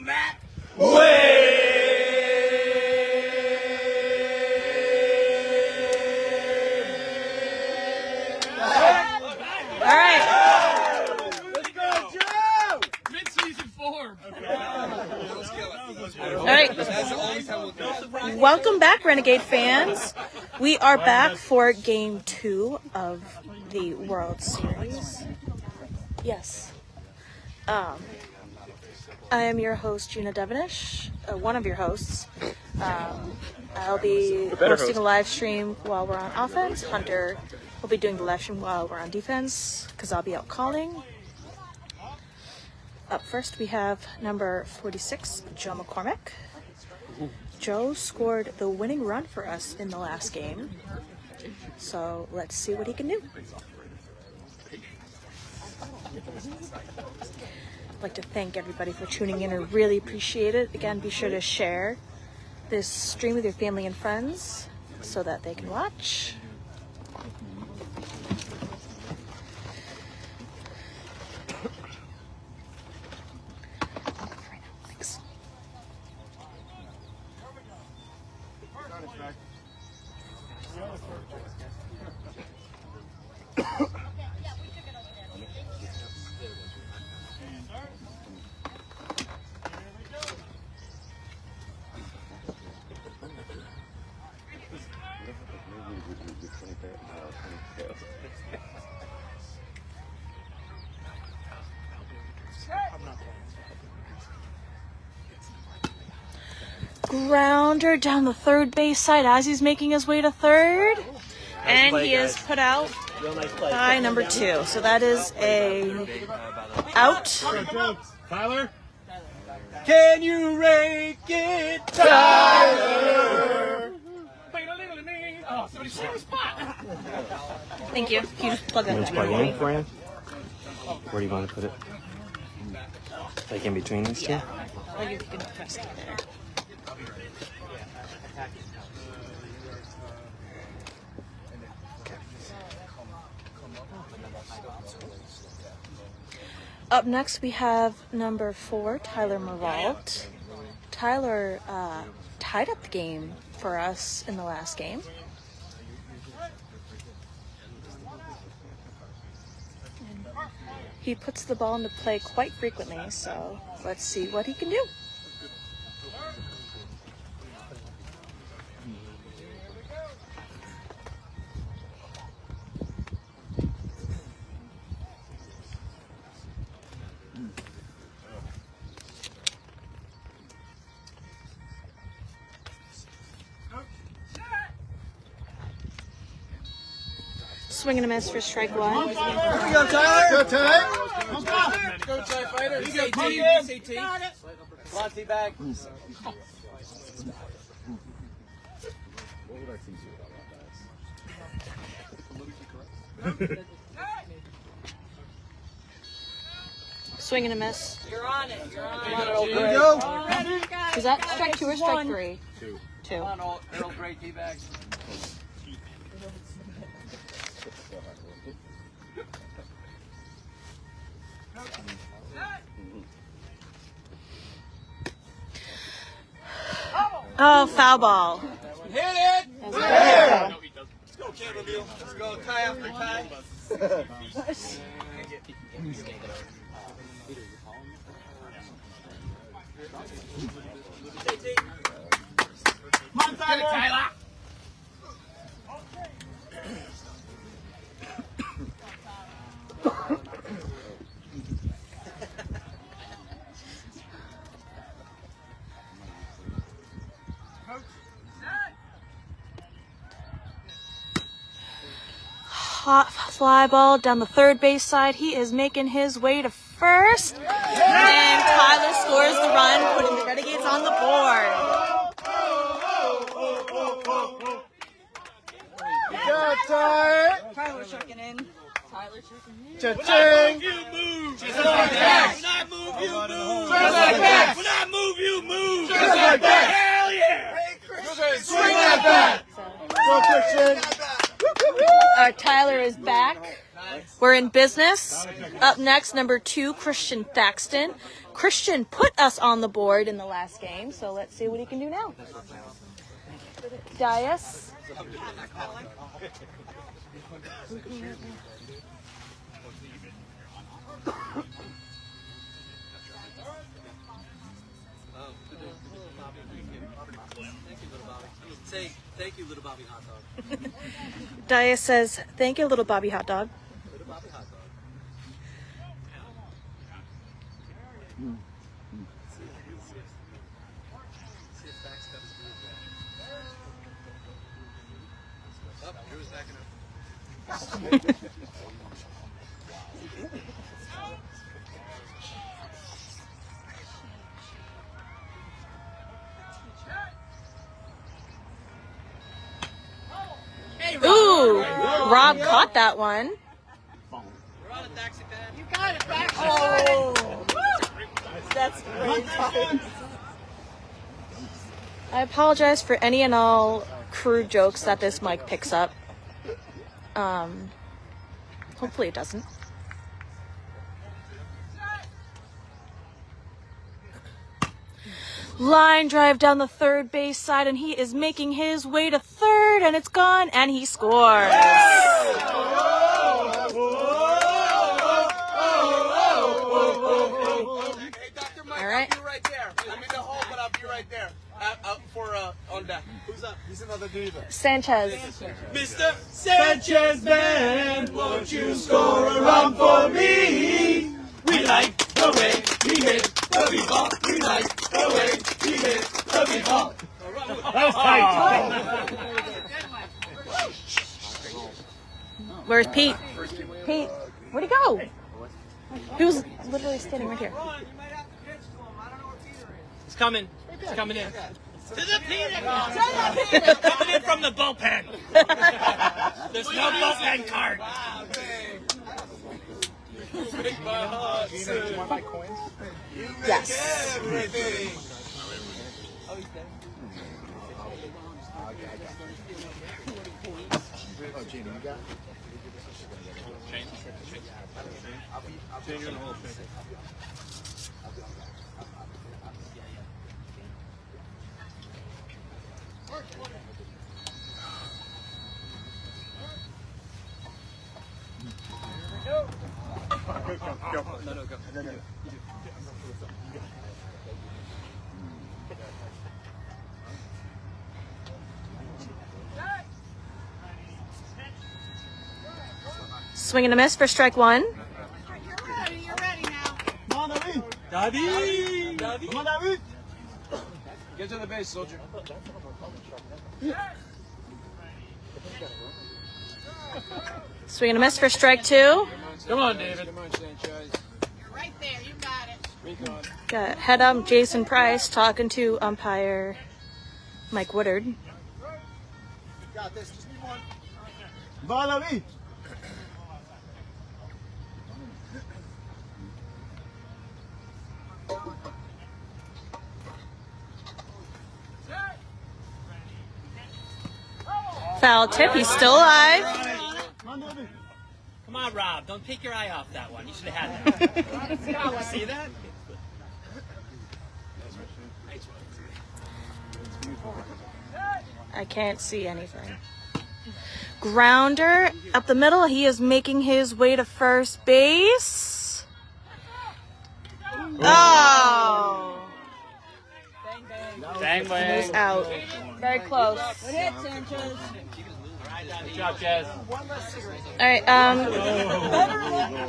Matt. All right. Let's go, Joe! Mid-season form. All right. Welcome back, Renegade fans. We are back for Game 2 of the World Series. Yes. I am your host, Gina Devenish, one of your hosts. I'll be hosting a live stream while we're on offense. Hunter will be doing the live stream while we're on defense, because I'll be out calling. Up first, we have number 46, Joe McCormick. Joe scored the winning run for us in the last game, so let's see what he can do. I'd like to thank everybody for tuning in. I really appreciate it. Again, be sure to share this stream with your family and friends so that they can watch. Thanks. Grounder down the third base side as he's making his way to third. And he is put out by number 2. So that is a out. Tyler? Can you rake it, Tyler? Oh, somebody save a spot. Thank you. Can you just plug that back in for me? Where do you want to put it? Like in between these two? Yeah. Like if you can press it there. Up next, we have number 4, Tyler Mervalt. Tyler tied up the game for us in the last game. And he puts the ball into play quite frequently, so let's see what he can do. Swing and a miss for strike 1. Here we go, Tyler. Go, Ty. Go, Ty Fighter. You go, CT. Monty back. Swing and a miss. You're on it. You're on it. Here we go. Is that strike 2 or strike 3? 2. Come on, Earl Grey D-back. Oh, foul ball. Hit it! There. Let's go, Campbell. Let's go, tie after tie. Come on, Tyler! Hot fly ball down the third base side. He is making his way to first. And Tyler scores the run, putting the Renegades on the board. Good, Tyler. Tyler checking in. Cha-ching! You move! Just like that! When I move, you move! Just like that! When I move, you move! Just like that! Hell yeah! Hey, Christian! Swing that bat! Go, Christian! Tyler is back. Nice. We're in business. Up next, number 2, Christian Thaxton. Christian put us on the board in the last game, so let's see what he can do now. Dias. Say, thank you, little Bobby hot dog. Dias says, thank you, little Bobby hot dog. Little Bobby hot dog. See if Bax comes through. Oh, Drew's backing up. Ooh, Rob caught that one. We're on a taxi pad. You got it back. Oh, that's great. I apologize for any and all crude jokes that this mic picks up. Hopefully it doesn't. Line drive down the third base side, and he is making his way to third, and it's gone, and he scores. Hey, Dr. Mike, All right. I'll be right there. I'm in the hole, but I'll be right there. On deck. Who's up? He's another diva. Sanchez. Mr. Sanchez, man, won't you score a run for me? We like the way he hit the b-ball. We like the way he hit the b-ball. Where's Pete? Pete, where'd he go? He was literally standing right here. It's coming. It's coming in. To the Peter! Coming in from the bullpen. There's no bullpen card. Yes. Swing and a miss for strike one. You're ready now. Daddy! Come on, David. Get to the base, soldier. Swing and a miss for strike two. Come on, David. Come on, Sanchez. You're right there. You got it. Recon. Got head ump Jason Price talking to umpire Mike Woodard. You got this. Just need one. Foul tip. He's still alive. Come on, Rob. Don't take your eye off that one. You should have had that. See that? I can't see anything. Grounder up the middle. He is making his way to first base. Oh! Bang, bang. He's out. Very close. Good job, Jazz. All right.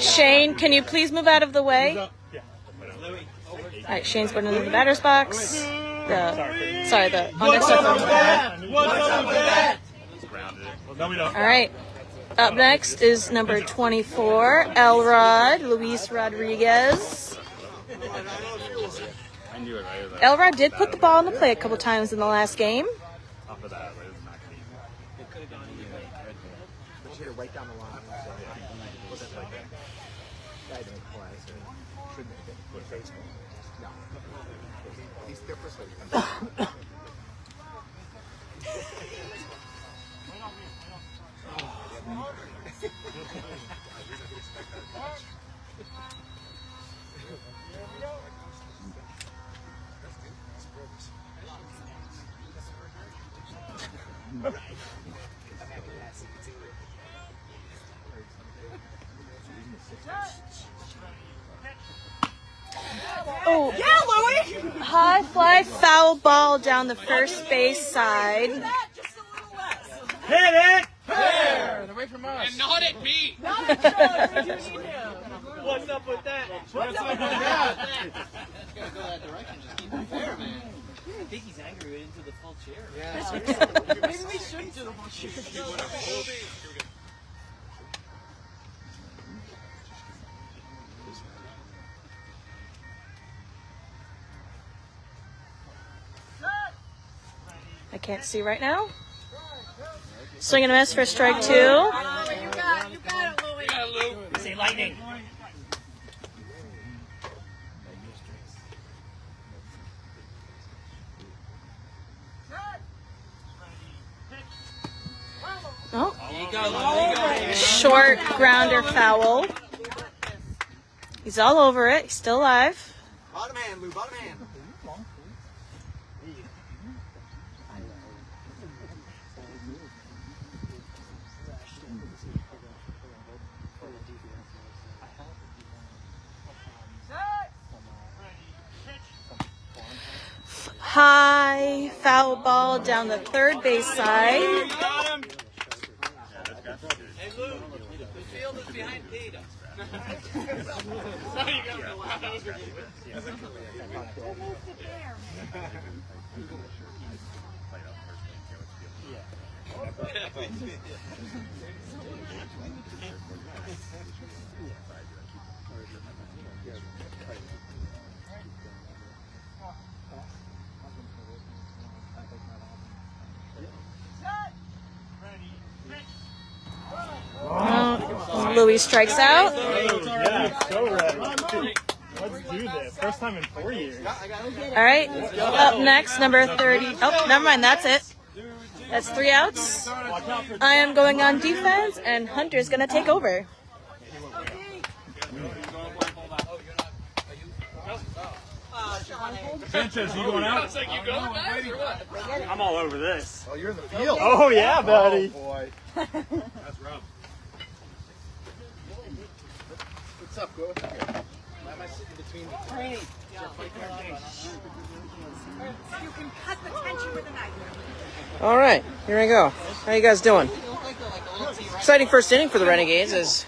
Shane, can you please move out of the way? All right, Shane's going into the batter's box. The on deck circle. All right. Up next is number 24, Elrod Luis Rodriguez. Elrod did put the ball in the play a couple times in the last game. Oh, yeah, Louie! High fly foul ball down the first base side. Hit it! Fair! Away from us. And not at me. What's up with that? What's up with Gotta go that direction. Just keep it fair, man. I think he's angry into the full chair. Yeah. Maybe we should do the whole shit. I can't see right now. Swing and a miss for strike 2. You got it, Louie. Yeah, Lou. Say lightning. Oh, There you go. short grounder foul. He's all over it. He's still alive. Bottom hand, Lou. Bottom hand. High foul ball down the third base side. Got him. Hey, Lou. The field is behind Peter. So you gotta relax. Louis strikes out. Yeah, so ready. Let's do this. First time in 4 years. All right. Up next, number 30. Oh, never mind. That's it. That's 3 outs. I am going on defense, and Hunter's going to take over. Sanchez, you going out? It's like you going, guys, or what? I'm all over this. Oh, you're in the field. Oh, yeah, buddy. Boy. That's rough. What's up, Go? Why am I sitting between the two? You can cut the tension with a knife. All right, here we go. How you guys doing? Exciting first inning for the Renegades as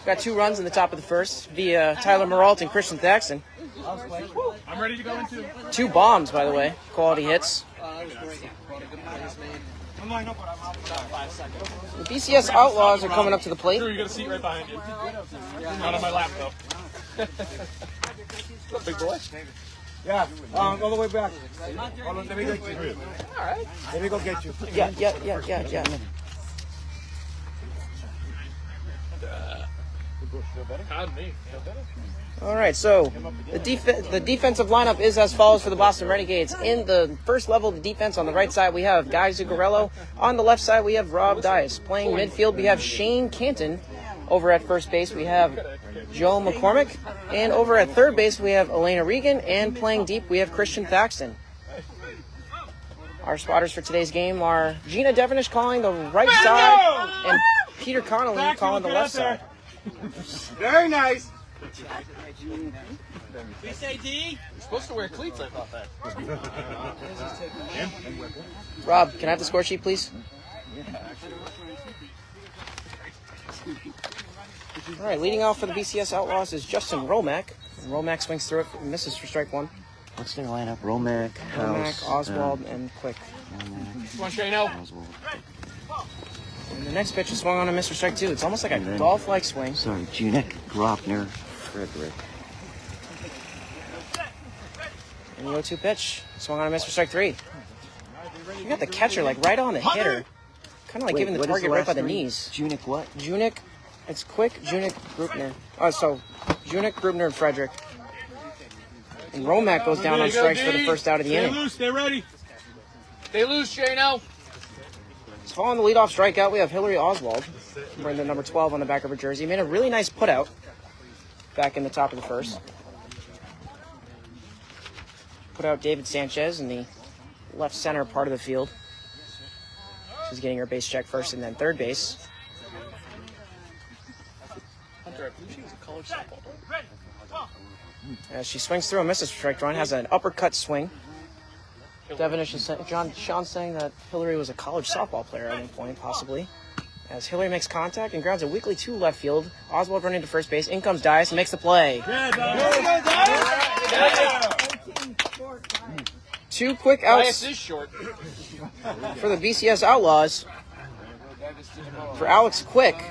got 2 runs in the top of the first via Tyler Maralt and Christian Thaxton. I'm ready to go into. 2 bombs, by the way, quality hits. I'm lined up, but I'm out for about 5 seconds. The BCS Outlaws are coming up to the plate. Drew, you got a seat right behind you. Not on my lap, though. Big boy. Yeah, all the way back. Hold on, let me get you. All right. Let me go get you. Yeah. Pardon me. All right, so the defensive lineup is as follows for the Boston Renegades. In the first level of the defense on the right side, we have Guy Zuccarello. On the left side, we have Rob Dias. Playing midfield, we have Shane Canton. Over at first base, we have Joe McCormick. And over at third base, we have Elena Regan. And playing deep, we have Christian Thaxton. Our spotters for today's game are Gina Devenish calling the right side and Peter Connolly calling the left side. Very nice. We say D? You're supposed to wear cleats, I thought that. Rob, can I have the score sheet, please? All right, leading off for the BCS Outlaws is Justin Romack. And Romack swings through it and misses for strike 1. What's their lineup? Romack, House, Oswald, and Quick. Come on, Shane, out. Oswald. And the next pitch is swung on and missed for strike 2. It's almost like a golf-like swing. Sorry, Junik, Gropner, Frederick. And the 0-2 pitch, swung on and missed for strike 3. You got the catcher like right on the hitter. Kind of like giving the what is target right last by the three? knees. Junik what? Junik, it's Quick, Junik, Grupner. Oh, so Junik, Grupner, and Frederick. And Romack goes down on strikes for the first out of the Stay inning. loose, stay ready. They lose, Shane, out. Following the leadoff strikeout, we have Hillary Oswald, wearing the number 12 on the back of her jersey. Made a really nice putout back in the top of the first. Put out David Sanchez in the left center part of the field. She's getting her base check first and then third base. Hunter, I believe she was a college softball. As she swings through and misses for strike one, has an uppercut swing. Devonish is Sean's saying that Hillary was a college softball player at one point, possibly. As Hillary makes contact and grounds a weakly to left field. Oswald running to first base. In comes Dias and makes the play. Two quick outs for the BCS Outlaws. For Alex Quick,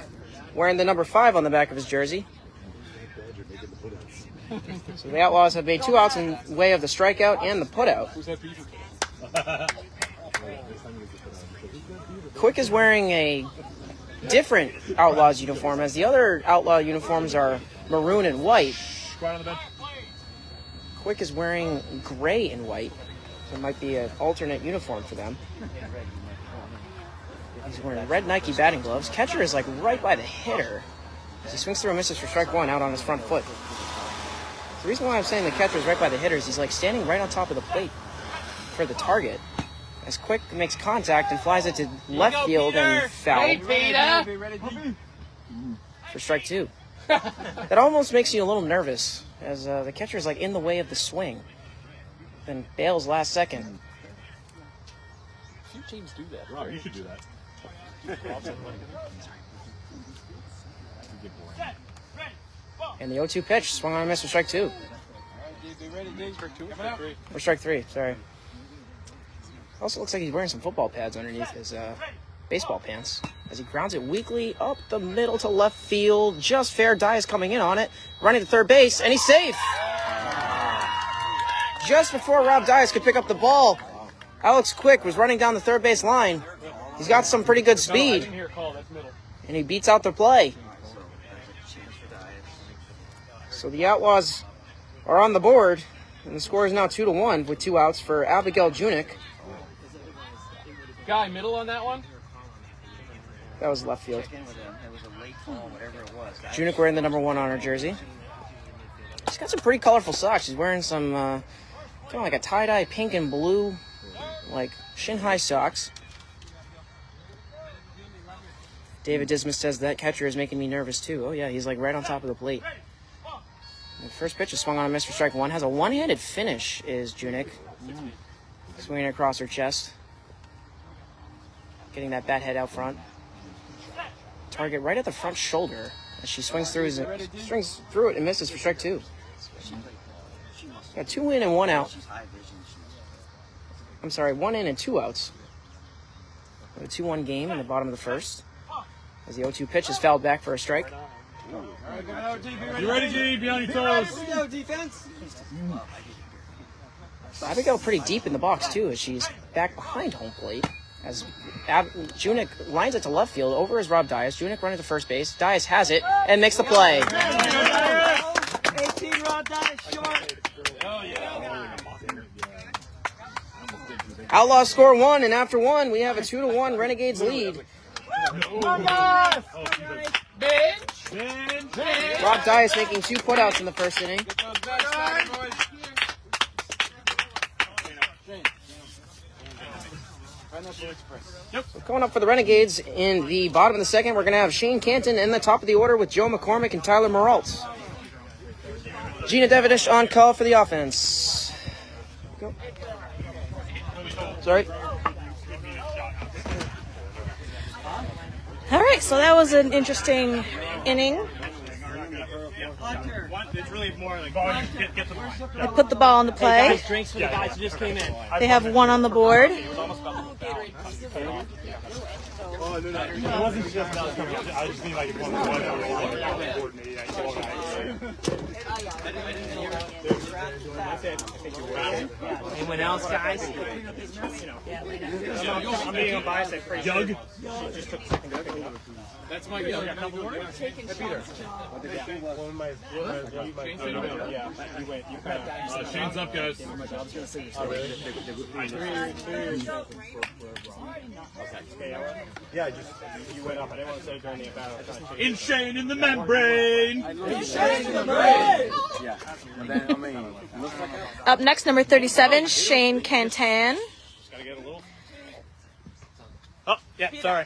wearing the number 5 on the back of his jersey. So the Outlaws have made 2 outs in way of the strikeout and the putout. Quick is wearing a different Outlaws uniform, as the other Outlaw uniforms are maroon and white. Quick is wearing gray and white, so it might be an alternate uniform for them. He's wearing red Nike batting gloves. Catcher is like right by the hitter. As he swings through and misses for strike one out on his front foot. The reason why I'm saying the catcher is right by the hitter is he's like standing right on top of the plate for the target. As Quick makes contact and flies it to left field and foul for strike 2. That almost makes you a little nervous, as the catcher is like in the way of the swing. Then bails last second. Few teams do that. Rob, you should do that. And the 0-2 pitch swung on a miss for strike 2. Or strike 3, sorry. Also looks like he's wearing some football pads underneath his baseball pants. As he grounds it weakly up the middle to left field. Just fair. Dias coming in on it. Running to third base, and he's safe. Just before Rob Dias could pick up the ball, Alex Quick was running down the third base line. He's got some pretty good speed. And he beats out the play. So the Outlaws are on the board. And the score is now 2-1 with 2 outs for Abigail Junick. Guy, middle on that one? That was left field. Junick wearing the number 1 on her jersey. She's got some pretty colorful socks. She's wearing some kind of like a tie-dye pink and blue, like shin-high socks. David Dismas says that catcher is making me nervous too. Oh yeah, he's like right on top of the plate. The first pitch is swung on a miss for strike 1. Has a one-handed finish is Junick. Swinging across her chest. Getting that bat head out front. Target right at the front shoulder. As she swings through it and misses for strike 2. Got 2 in and 1 out. I'm sorry, 1 in and 2 outs. A 2-1 game in the bottom of the first. As the 0-2 pitch is fouled back for a strike. You ready, G? Be on your toes. Here we go, defense. Abigail pretty deep in the box, too, as she's back behind home plate. As Junick lines it to left field, over is Rob Dias. Junick running to first base. Dias has it and makes the play. 18 Rob Dias short. Outlaws score 1, and after 1, we have a 2-1 Renegades lead. Rob Dias making 2 putouts in the first inning. So coming up for the Renegades in the bottom of the second, we're going to have Shane Canton in the top of the order with Joe McCormick and Tyler Moralt. Gina Devonish on call for the offense. Go. Sorry. All right, so that was an interesting inning. It's really more like volume. Get the ball. They put the ball on the play. Drinks for the guys who just came in. They have 1 on the board. It wasn't just that. I just mean like if one Anyone else, guys? I'm being unbiased. Jug. That's my guy. Shane's up, guys. Yeah, just you went up. I didn't want to say during the battle. In Shane in the membrane. In Shane in the membrane. Up next, number 37, Shane Cantan. Gotta get a little. Oh, yeah, sorry.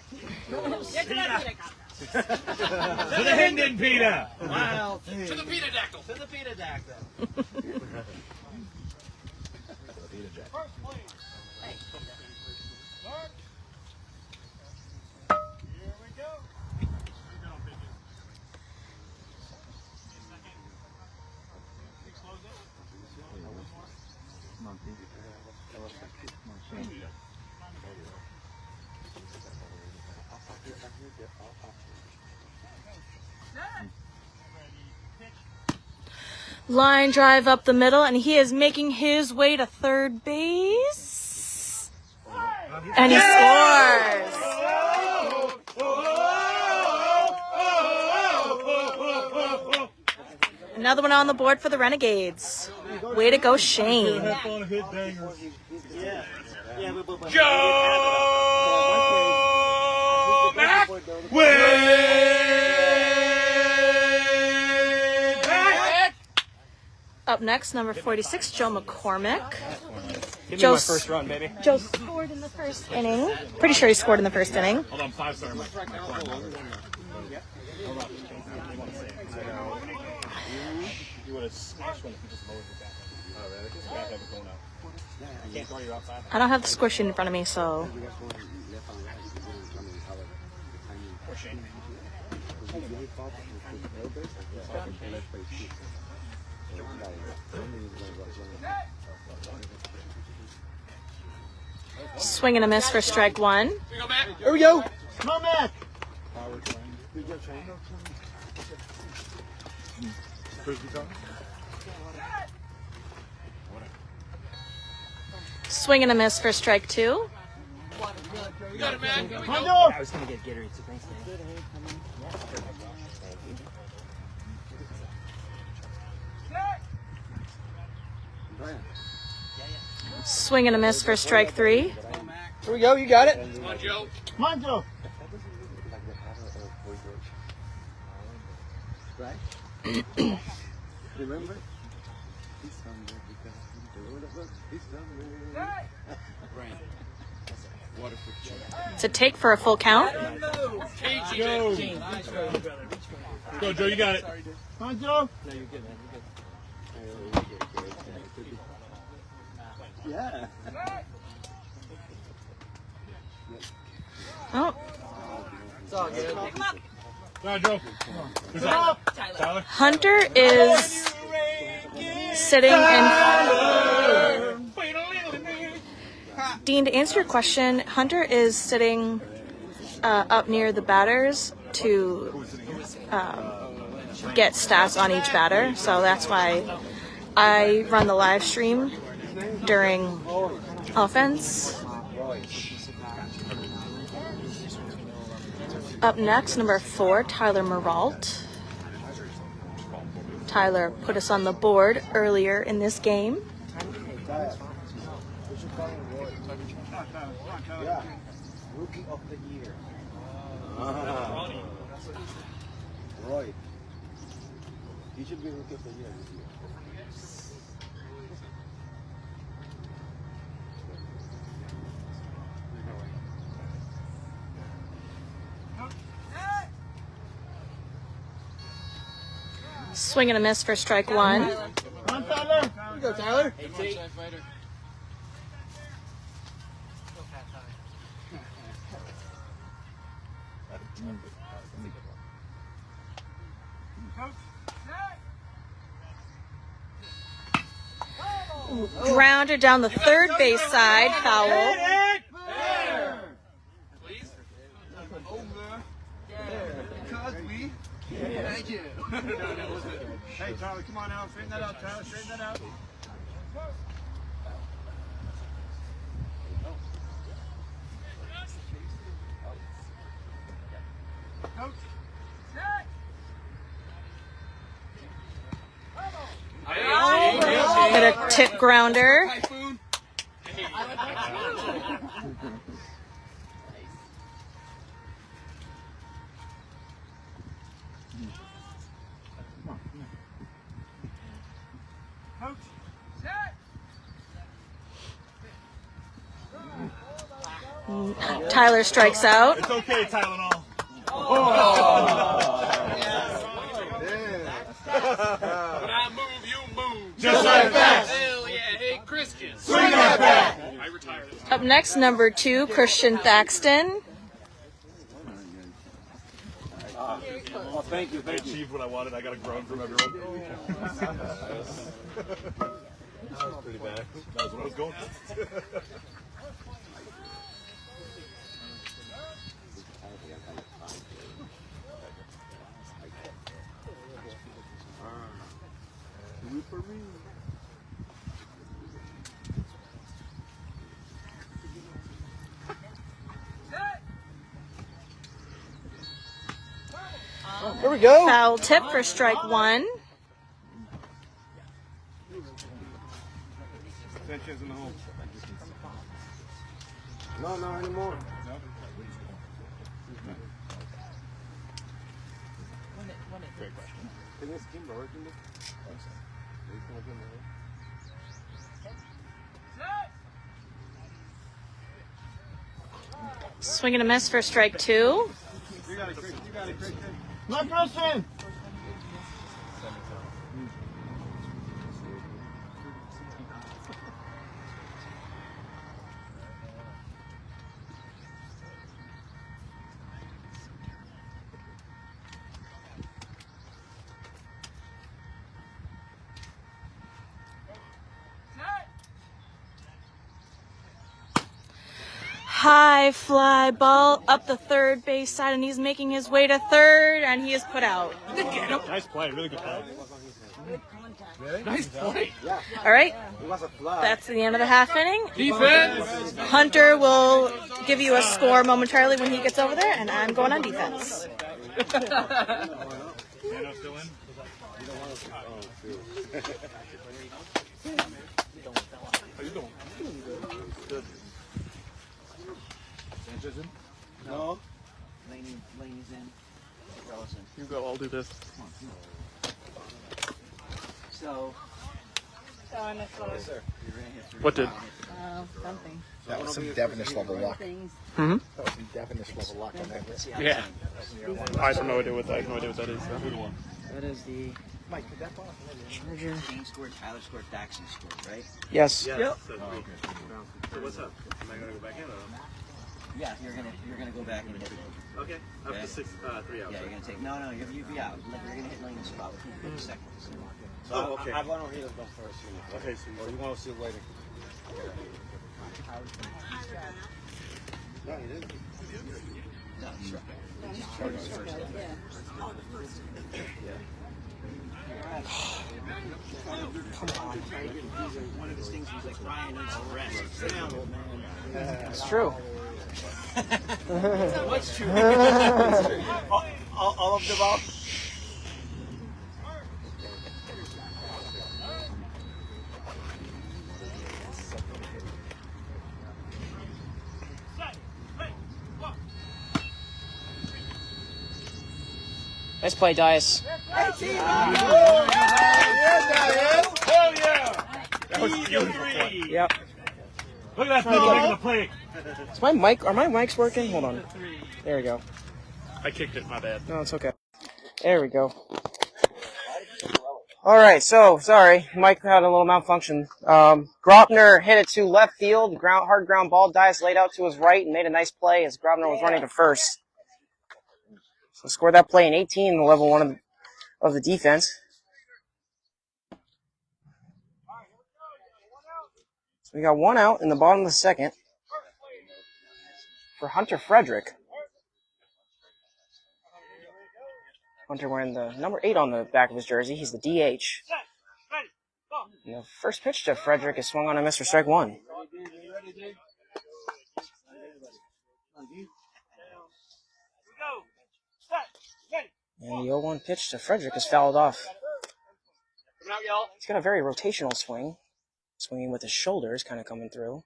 Get to that Peter. To the Hendon Peter. Wow. To the Peter Dactyl. To the Peter Dactyl. Line drive up the middle, and he is making his way to third base. And he scores. Another one on the board for the Renegades. Way to go, Shane. Joe Mack way back. Up next, number 46, Joe McCormick. Give me my first run, baby. Joe scored in the first inning. Pretty sure he scored in the first inning. Hold on, 5-star. You would have smashed one if you just lowered the back. Oh, really? Back of it going out. I can't throw you outside. I don't have the score sheet in front of me, so. Or Shane. Swing and a miss for strike one. Here we go. Come back. Swing and a miss for strike two. You got it, man. Here we go. I was going to get Gatorade, so thanks, man. Swing and a miss for strike three. Here we go. You got it. Come on, Joe. Come on, Joe. Remember? It's a take for a full count. Go. Go, Joe. You got it. Come on, Joe. Yeah. Oh, It's all good. Come on, Joe. Who's up? Tyler. Hunter is sitting in. Dean, to answer your question, Hunter is sitting up near the batters to get stats on each batter. So that's why I run the live stream during offense. Up next, number 4, Tyler Maralt. Tyler put us on the board earlier in this game. Rookie of the year. Roy. You should be rookie of the year this year. Swing and a miss for strike one. Come on, Tyler. Here you go, Tyler. Grounded down the third base side, foul. Hey, Tyler, come on out. Straighten that out, Tyler. Straighten that out. Get a tip grounder. Tyler strikes out. It's okay, Tylenol. When I move, you move. Just like that. Hell yeah. Hey, Christian. Swing that bat. I retired. Up next, number 2, Christian Thaxton. Oh, thank you, I thank you. achieved what I wanted. I got a groan from everyone. That was pretty bad. That was what I was going for. Here we go. Foul tip for strike 1. Sanchez in the hole. No, not anymore. Great question. Can this team work in this? Swing and a miss for strike 2. You got it, Chris. You got it, Chris. My person. High fly ball up the third base side, and he's making his way to third, and he is put out. Nice play. Really good play. Nice play. All right, It was a fly. that's the end of the half inning. Defense. Hunter will give you a score momentarily when he gets over there, and I'm going on defense. Mano still in? How you doing? Good. Sanchez in? No. Laney's in. You go, I'll do this. So. What did? Something. That was some Devonish level luck. Mm-hmm. That was some Devonish level luck on that. Yeah. I have no idea what that, is. So. That is the Mike, did that ball? Charger. Kane scored, Tyler scored, Thaxton scored, right? Yes. Yep. So what's up? Am I gonna go back in or? Yeah, you're gonna go back and hit it. Okay. Up to 3 outs. Yeah, you're gonna take you'll be out. You're gonna hit Lane's spot with 50 seconds. Oh, okay. I want to hear them first. Okay, so Or you want to see it later? No, he didn't. No, sure. One of his things was like Ryan needs a rest. Damn, old man. It's true. What's true? All of the ball? Nice play, Dias. hell yeah! That was beautiful. Yep. Look at that thing making the play. Is my mic? Are my mics working? Hold on. There we go. I kicked it, my bad. No, it's okay. There we go. All right, so sorry, Mike had a little malfunction. Grobner hit it to left field, hard ground ball. Dias laid out to his right and made a nice play as Grobner was running to first. So scored that play in 18 in the level 1 of the defense. So we got 1 out in the bottom of the second for Hunter Frederick. Hunter wearing the number 8 on the back of his jersey. He's the DH. And the first pitch to Frederick is swung on and missed for strike 1. And the 0-1 pitch to Frederick is fouled off. He's got a very rotational swing. Swinging with his shoulders kind of coming through.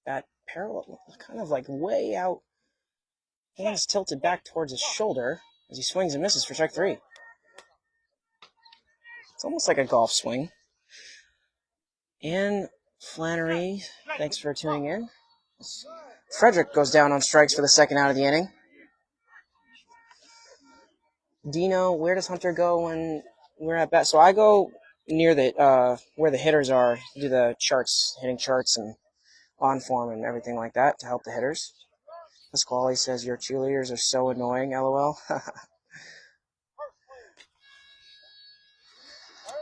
That parallel, kind of like way out. Hands tilted back towards his shoulder as he swings and misses for strike 3. It's almost like a golf swing. And Flannery, thanks for tuning in. Let's Frederick goes down on strikes for the second out of the inning. Dino, where does Hunter go when we're at bat? So I go near the where the hitters are, do the charts, hitting charts and on form and everything like that to help the hitters. Pasquale says your cheerleaders are so annoying, LOL.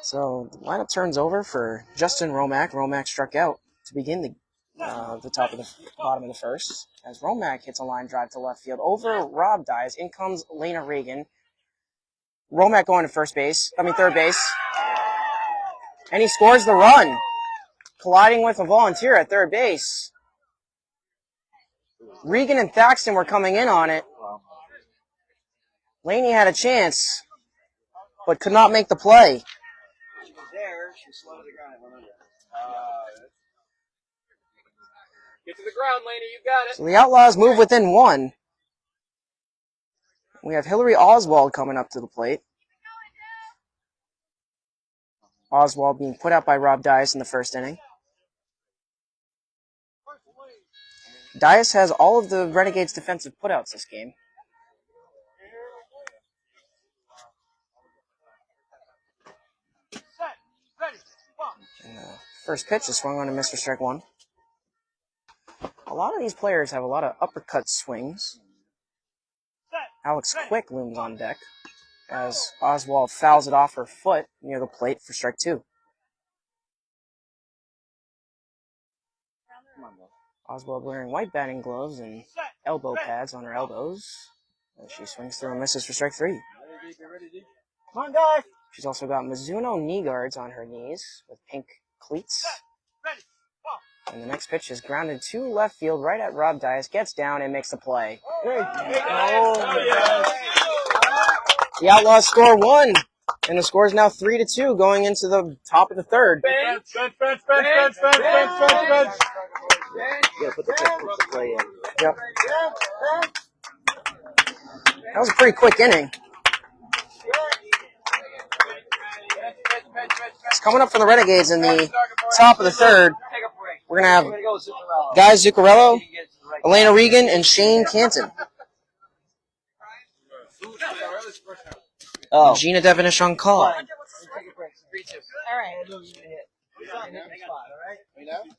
So the lineup turns over for Justin Romack. Romack struck out to begin the bottom of the first, as Romack hits a line drive to left field over Rob Dias. In comes Lena Reagan. Romack going to third base, and he scores the run, colliding with a volunteer at third base. Regan and Thaxton were coming in on it. Laney had a chance, but could not make the play. She was there. She was slow to the ground. Remember. Get to the ground, Laney. You got it. So the Outlaws move within one. We have Hillary Oswald coming up to the plate. Oswald being put out by Rob Dias in the first inning. Dias has all of the Renegades' defensive putouts this game. And the first pitch is swung on and missed for strike one. A lot of these players have a lot of uppercut swings. Alex Quick looms on deck as Oswald fouls it off her foot near the plate for strike two. Oswald wearing white batting gloves and elbow pads on her elbows as she swings through and misses for strike three. Come on, guys. She's also got Mizuno knee guards on her knees with pink cleats. And the next pitch is grounded to left field right at Rob Dias. Gets down and makes the play. The Outlaws score one. And the score is now 3-2 going into the top of the third. You gotta put the play in. Yep. That was a pretty quick inning. It's coming up for the Renegades in the top of the third. We're going to have Guy Zuccarello, Elena Regan, and Shane Canton. Oh. Gina Devenish on call. All right.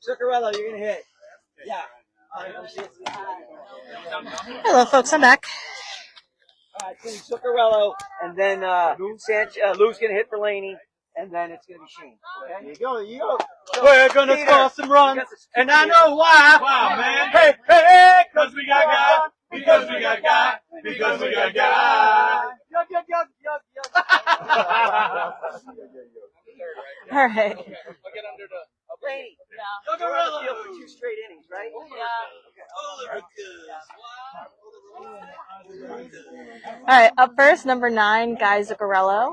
Zuccarello, you're gonna hit. Yeah. Hello, folks. I'm back. All right, it's gonna be Zuccarello, and then Lou's gonna hit for Laney, and then it's gonna be Shane. Okay. You go. We're gonna score some runs, and I know why. Wow, man. Hey, hey, because we got God. Because we got God. Because we got God. All right. Laney. Zuccarello for 2 straight innings, right? All right. Up first, number 9, Guy Zuccarello.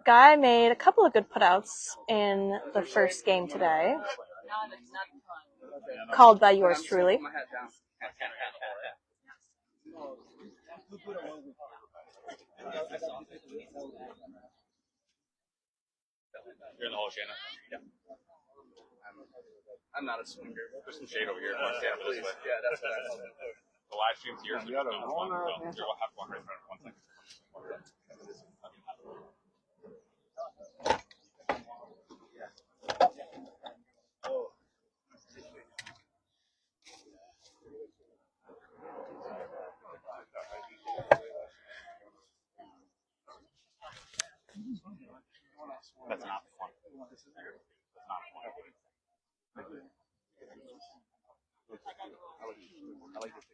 Guy made a couple of good putouts in the first game today. Called by yours truly. You're in the hole, Shanna. Yeah. I'm not a swinger. There's some shade over here. Yeah, this way. Yeah, that's what I said. The live stream's here. So you'll have one right in front of 1 second. That's not the fun. That's not fun. I like this.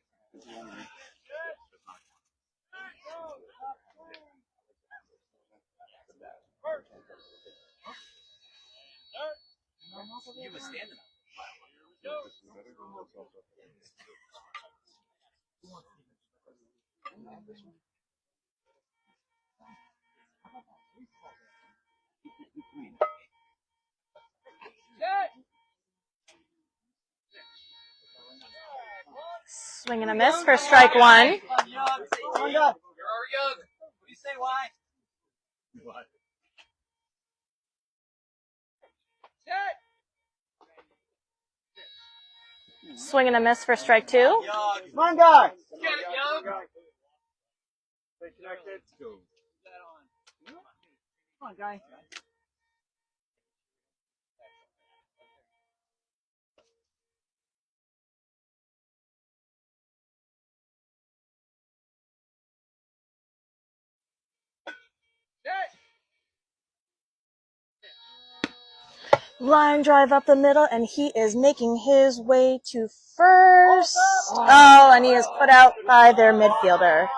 You was standing up. Swing and a miss for strike one. You're already young. What do you say, why? What? Swing and a miss for strike 2. Come on, guy. Come on, guy. Line drive up the middle, and he is making his way to first. Oh, and he is put out by their midfielder.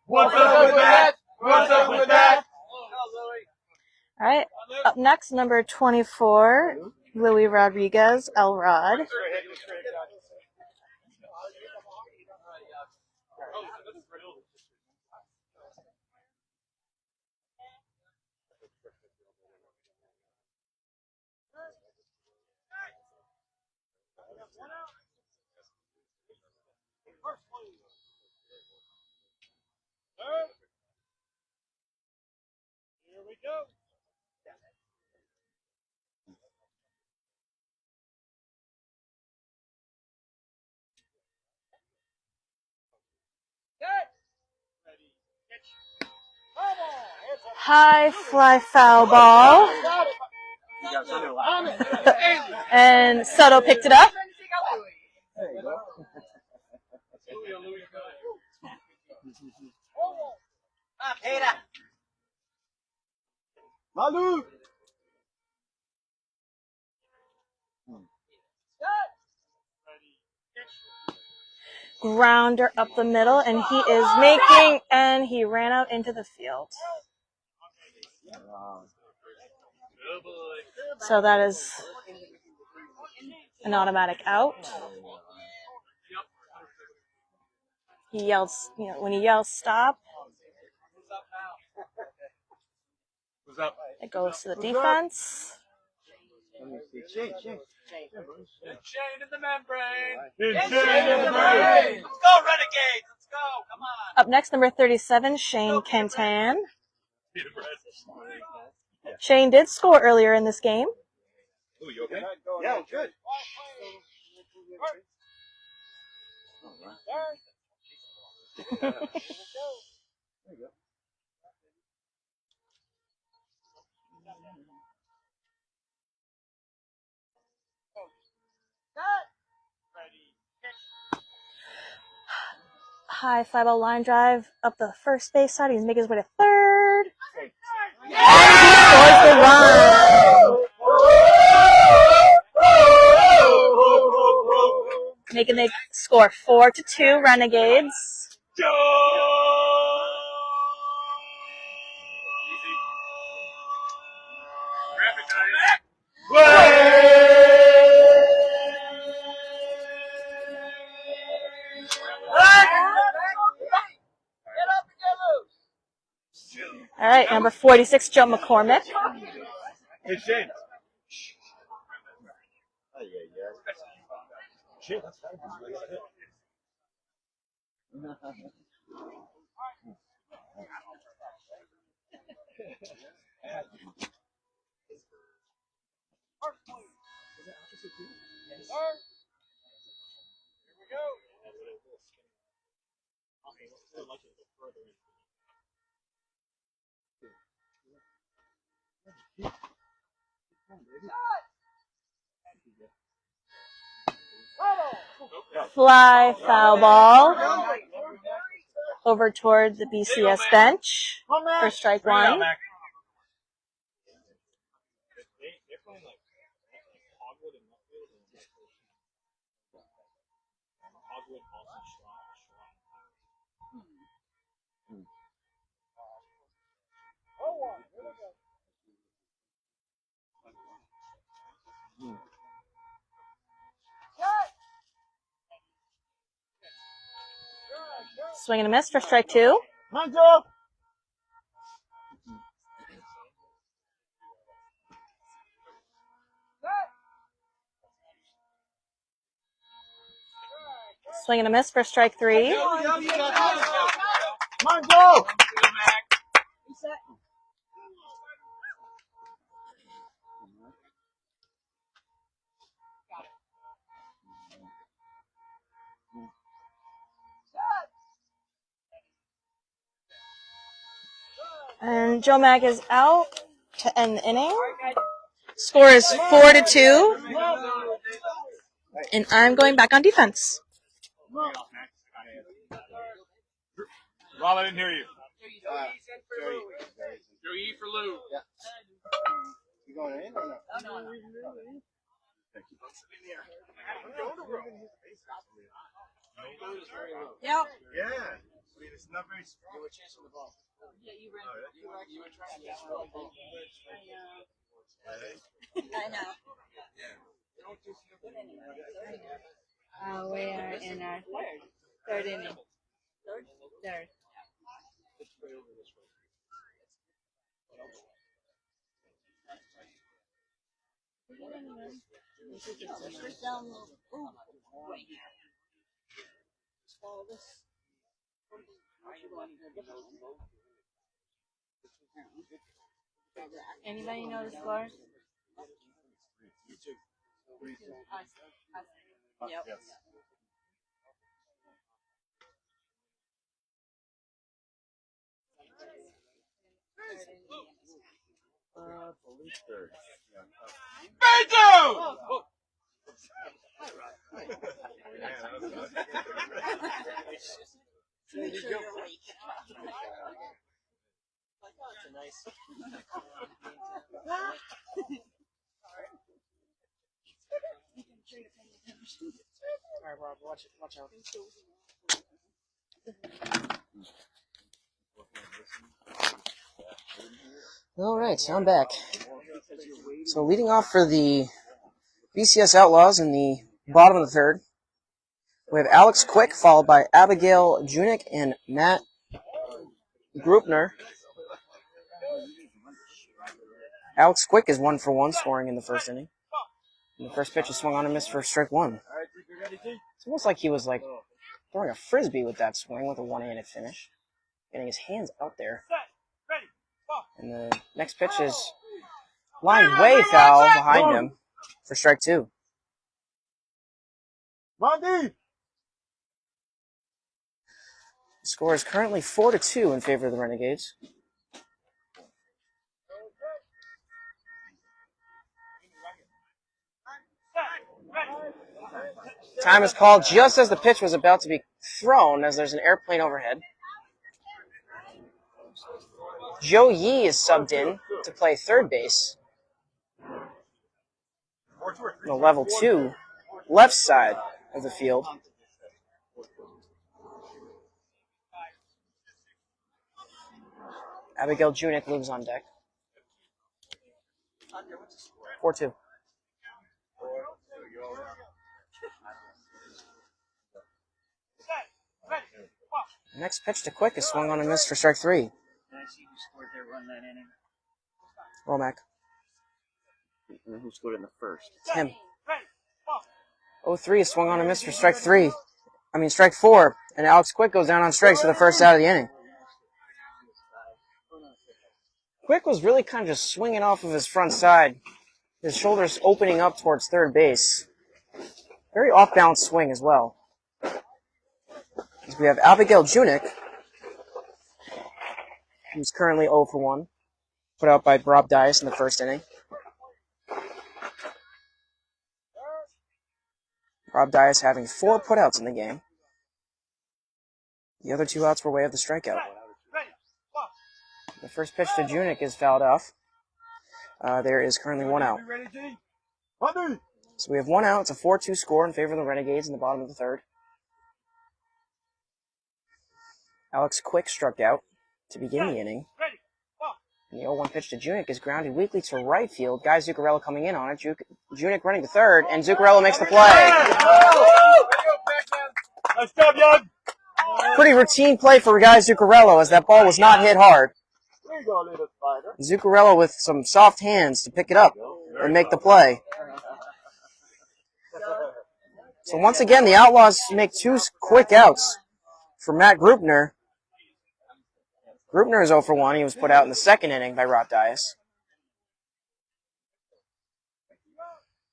What's up with that? What's up with that? All right. Up next, number 24, Louis Rodriguez, El Rod. Here we go. High fly foul ball. And Soto picked it up. Malu. Grounder up the middle, and he is making, and he ran out into the field. So that is an automatic out. He yells, when he yells stop, it goes to the defense. Chain in the membrane. Chain in the membrane. Let's go, Renegades. Let's go. Come on. Up next, number 37, Shane Cantan. Shane did score earlier in this game. Ooh, you okay? Yeah, good. High fly ball line drive up the first base side. He's making his way to third. And he scores the run. Making the score 4-2 Renegades. All right, number 46, Joe McCormick. Hey, Shane. Shit, that's fine. Fly foul ball over toward the BCS bench for strike 1. Swing and a miss for strike 2. Swing and a miss for strike 3. Come on, go! And Joe Mack is out to end the inning. Score is 4-2. And I'm going back on defense. Rob, I didn't hear you. Joe E for Lou. You going in or no? Yep. Yeah. It's not very strong. You were chasing the ball. Yeah, you were trying to chase the ball. I know. We are in our third inning. Third. Anybody know the score? Yep. All right, Rob, watch out. All right, so I'm back. So leading off for the BCS Outlaws in the bottom of the third, we have Alex Quick, followed by Abigail Junick and Matt Grupner. Alex Quick is 1 for 1, scoring in the first inning. And the first pitch is swung on and missed for strike one. It's almost like he was like throwing a frisbee with that swing with a one-handed finish, getting his hands out there. And the next pitch is lined way foul behind him for strike two. The score is currently 4-2 in favor of the Renegades. Time is called just as the pitch was about to be thrown, as there's an airplane overhead. Joe Yee is subbed in to play third base. The level 2 left side of the field. Abigail Junick moves on deck. 4-2. Next pitch to Quick is swung on and missed for strike three. Romack. Who scored in the first? Tim. 0-3 is swung on and missed for strike four. And Alex Quick goes down on strikes for the first out of the inning. Quick was really kind of just swinging off of his front side. His shoulders opening up towards third base. Very off-balance swing as well. As we have Abigail Junick, who's currently 0 for 1, put out by Rob Dias in the first inning. Rob Dias having 4 putouts in the game. The other 2 outs were way of the strikeout. The first pitch to Junick is fouled off. There is currently 1 out. So we have 1 out. It's a 4-2 score in favor of the Renegades in the bottom of the third. Alex Quick struck out to begin the inning. And the 0-1 pitch to Junick is grounded weakly to right field. Guy Zuccarello coming in on it. Junick running to third, and Zuccarello makes the play. Nice job, young. Pretty routine play for Guy Zuccarello, as that ball was not hit hard. Zuccarello with some soft hands to pick it up and make the play. So once again, the Outlaws make 2 quick outs for Matt Grupner. Grupner is 0 for 1. He was put out in the second inning by Rob Dias.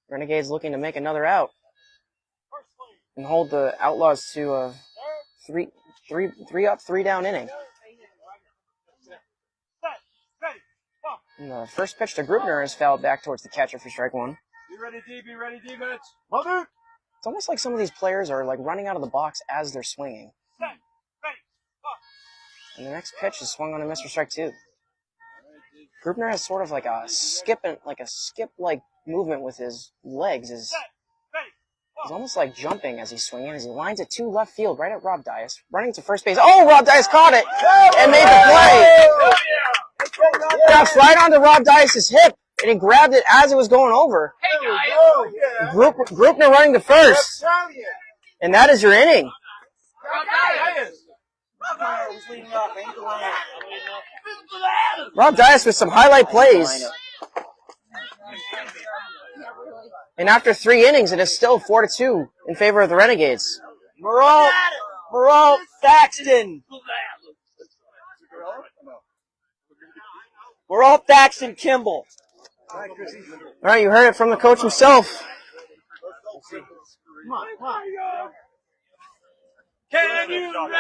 Renegades looking to make another out and hold the Outlaws to a three up, 3 down inning. And the first pitch to Grupner is fouled back towards the catcher for strike 1. Be ready, D. Be ready, D. Mitch. Mother! It's almost like some of these players are like running out of the box as they're swinging. And the next pitch is swung on and missed for strike 2. Grupner has sort of like a skip movement with his legs. He's almost like jumping as he's swinging as he lines it to left field right at Rob Dias, running to first base. Oh, Rob Dias caught it and made the play. Drops right onto Rob Dias' hip, and he grabbed it as it was going over. Grupner running to first, and that is your inning. Rob Dias with some highlight plays. And after 3 innings, it is still 4-2 in favor of the Renegades. Morale, Thaxton. Morale, Thaxton, Kimball. All right, you heard it from the coach himself.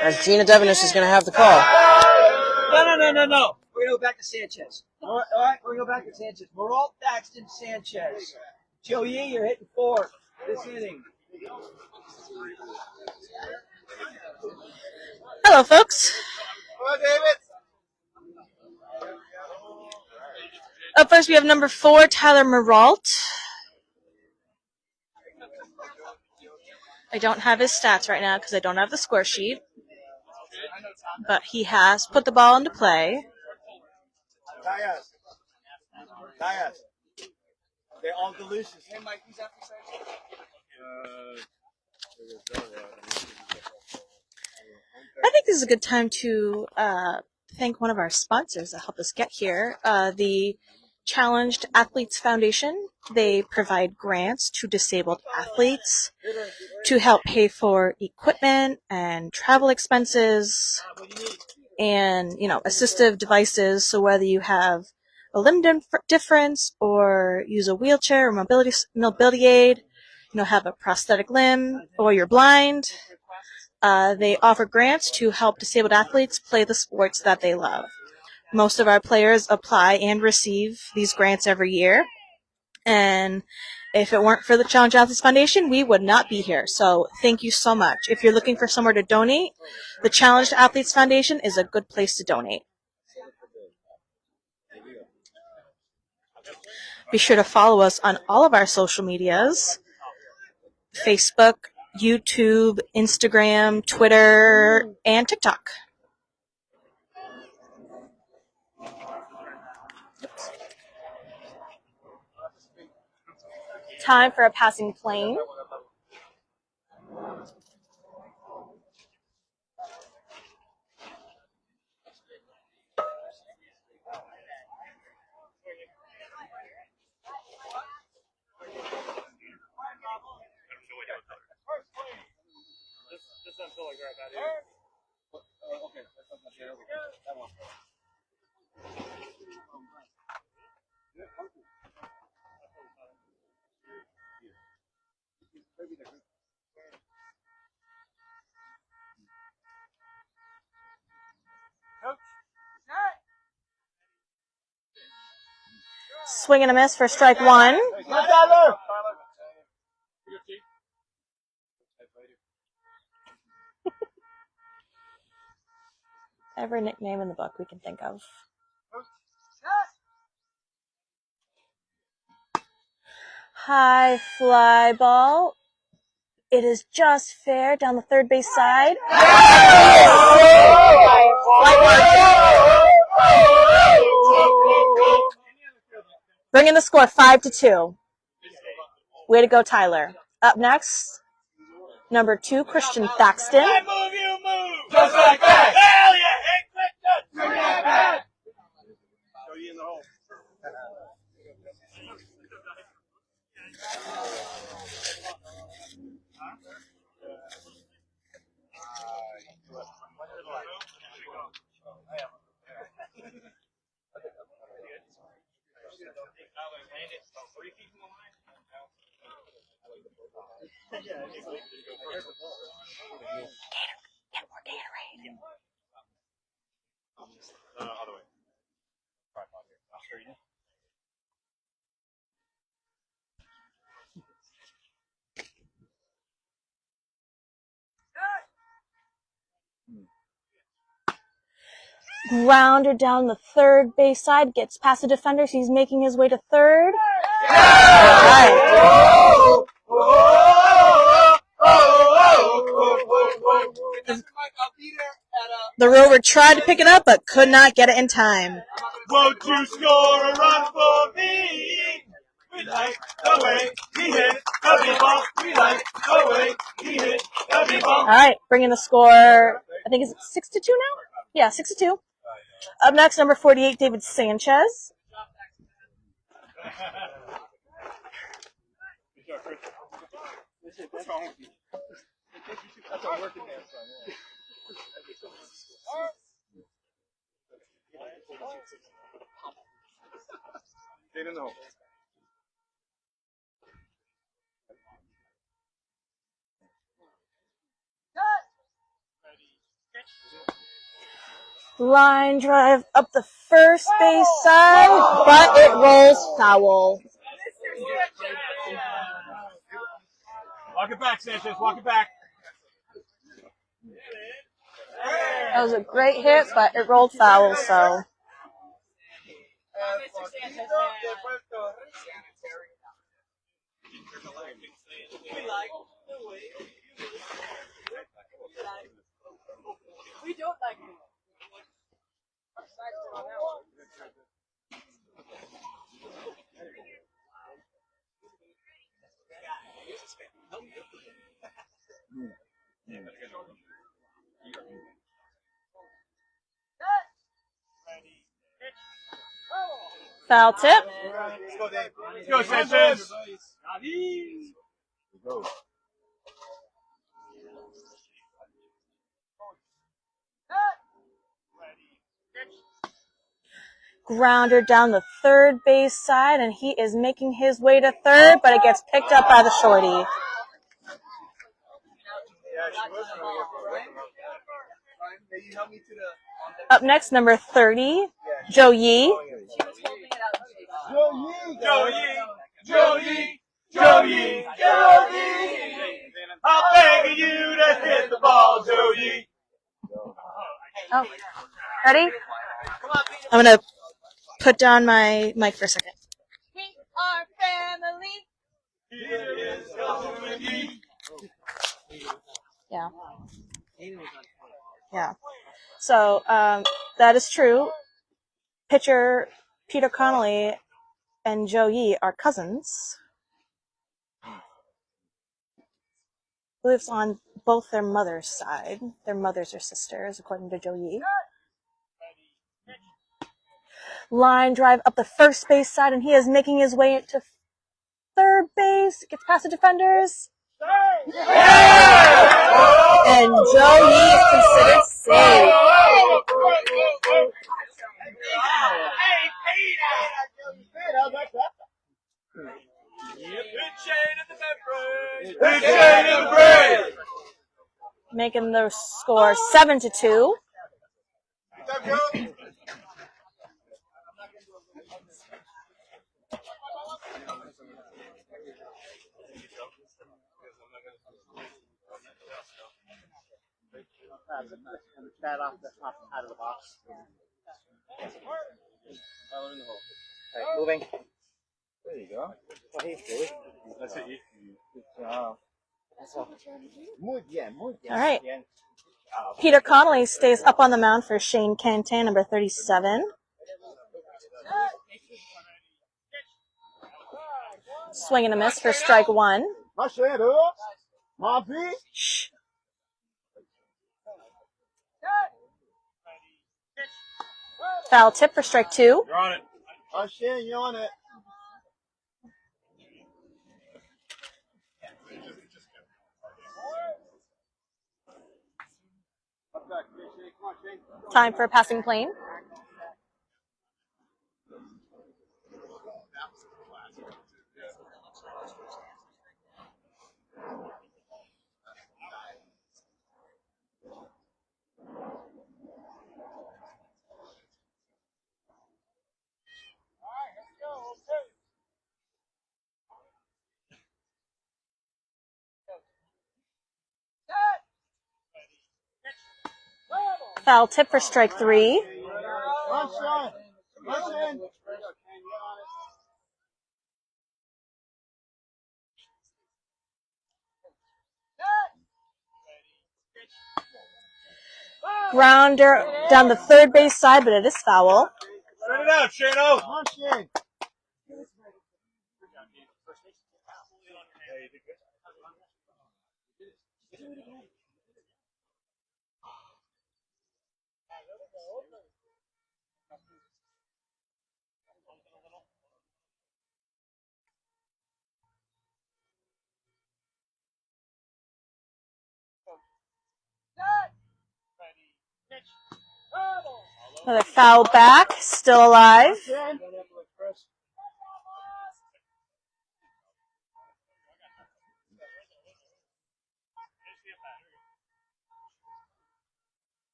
As Gina Devenis is going to have the call. No. We're going to go back to Sanchez. All right, we're going to go back to Sanchez. Morale, Thaxton, Sanchez. Joe Yee, you're hitting 4 this inning. Hello, folks. Hello, David. Up first, we have number 4, Tyler Merault. I don't have his stats right now because I don't have the score sheet. But he has put the ball into play. Dias. They're all delicious. Hey, Mike, who's after I think this is a good time to thank one of our sponsors that helped us get here, the Challenged Athletes Foundation. They provide grants to disabled athletes to help pay for equipment and travel expenses and, assistive devices. So whether you have a limb difference or use a wheelchair or mobility aid, have a prosthetic limb or you're blind, they offer grants to help disabled athletes play the sports that they love. Most of our players apply and receive these grants every year. And if it weren't for the Challenge Athletes Foundation, we would not be here. So thank you so much. If you're looking for somewhere to donate, the Challenged Athletes Foundation is a good place to donate. Be sure to follow us on all of our social medias: Facebook, YouTube, Instagram, Twitter, and TikTok. Time for a passing plane. Swing and a miss for strike 1. Every nickname in the book we can think of. High fly ball. It is just fair down the third base side. Bringing the score 5-2. Way to go, Tyler. Up next, number 2, Christian Thaxton. I move, you move. Just like that. Hell yeah. Hey, quick touch. Bring that back. Throw you in the hole. Grounder down the third base side, gets past the defenders. He's making his way to third. All right. The rover tried to pick it up, but could not get it in time. Won't you score a run for me? We like the way he hit the b-ball. We like the way he hit the b-ball. All right, bringing the score. I think it's 6-2 now. Yeah, 6-2. Up next, number 48, David Sanchez. They don't know. Line drive up the first base side, but it rolls foul. Walk it back, Sanchez. Walk it back. That was a great hit, but it rolled foul, so. We don't like it. Foul tip. Let's go, Sanchez. Grounder down the third base side, and he is making his way to third, but it gets picked up by the shorty. Up next, number 30, Joe Yee. Joe Yee. I'm begging you to hit the ball, Joe Yee. Oh, ready? I'm going to put down my mic for a second. We are family. Yeah. Yeah. So that is true. Pitcher Peter Connolly and Joe Yee are cousins. Lives on both their mother's side. Their mothers are sisters, according to Joe Yee. Line drive up the first base side, and he is making his way to third base. Gets past the defenders. And Joe Yee is considered safe. Making the score 7-2. Bat off out of the box. Right, moving. There you go. That's it. Good job. Muy bien. All right. Peter Connolly stays up on the mound for Shane Cantan, number 37. Swing and a miss for strike one. Shh. Foul tip for strike two. You're on it. You're on it. Time for a passing plane. Foul tip for strike 3. One shot. Listen. Grounder down the third base side, but it is foul. Spread it out, Shano. One shot. Another foul back, still alive.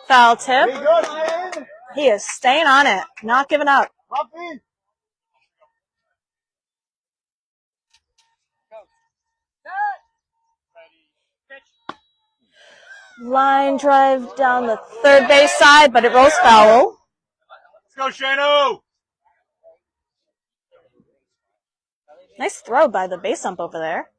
Foul tip. There you go, Shane. He is staying on it, not giving up. Hop in. Line drive down the third base side, but it rolls foul. Let's go, Shano. Nice throw by the base ump over there.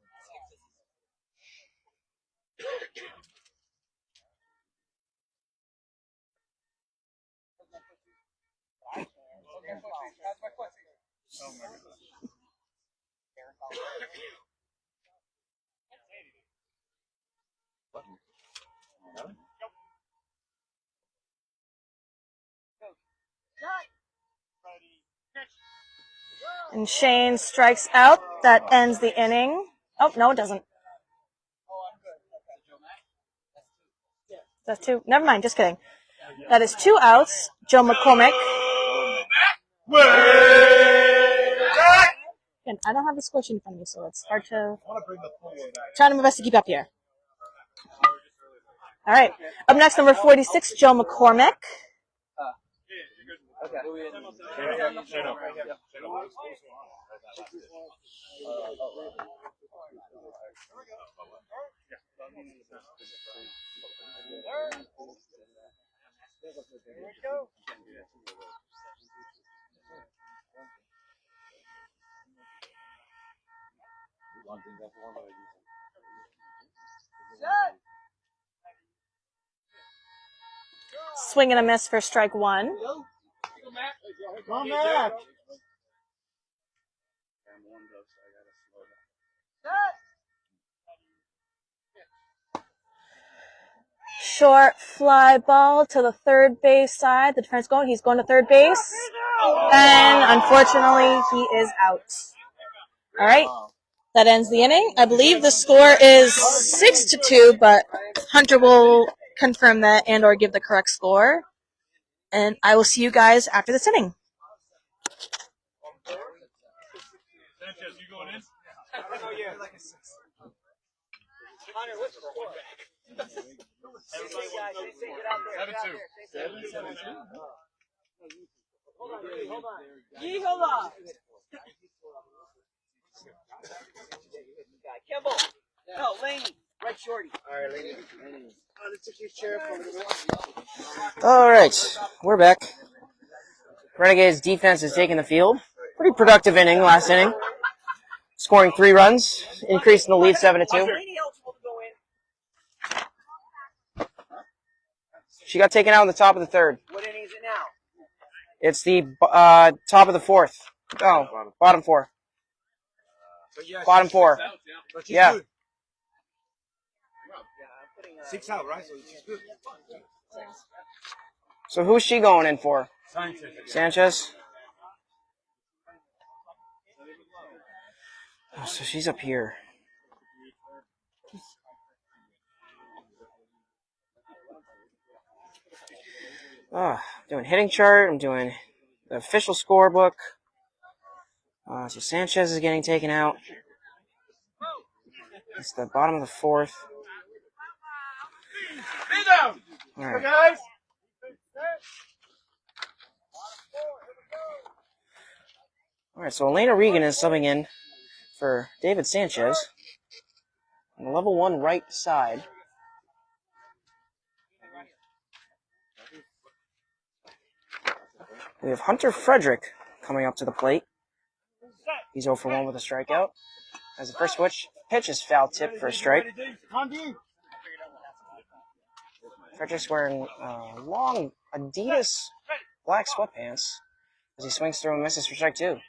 And Shane strikes out. That ends the inning. Oh, no, it doesn't. That's 2. Never mind, just kidding. That is 2 outs. Joe McCormick. And I don't have the score sheet in front of me, so it's hard to... Trying my best to keep up here. All right. Up next, number 46, Joe McCormick. Swing and a miss for strike 1. Come back. Short fly ball to the third base side. The defense going. He's going to third base. And unfortunately, he is out. All right. That ends the inning. I believe the score is 6-2, but Hunter will confirm that and or give the correct score. And I will see you guys after this inning. Sanchez, you going in? Hunter, what's the score? 7-2. Hold on. Yeehaw! Kimball. No, Laney. Right shorty. All right, Laney. All right, we're back. Renegades defense is taking the field. Pretty productive inning, last inning. Scoring 3 runs, increasing the lead 7-2. She got taken out in the top of the 3rd. What inning is it now? It's the top of the 4th. Oh, bottom 4. Bottom 4. Yeah. 6 out, right? So she's good. So who's she going in for? Sanchez? Oh, so she's up here. Doing hitting chart. I'm doing the official scorebook. So Sanchez is getting taken out. It's the bottom of the 4th. All right. Guys. All right, so Elena Regan is subbing in for David Sanchez. On the level 1 right side, we have Hunter Frederick coming up to the plate. He's 0 for 1 with a strikeout. As the first pitch is foul tipped for a strike. Frederick's wearing long Adidas black sweatpants as he swings through and misses for strike 2.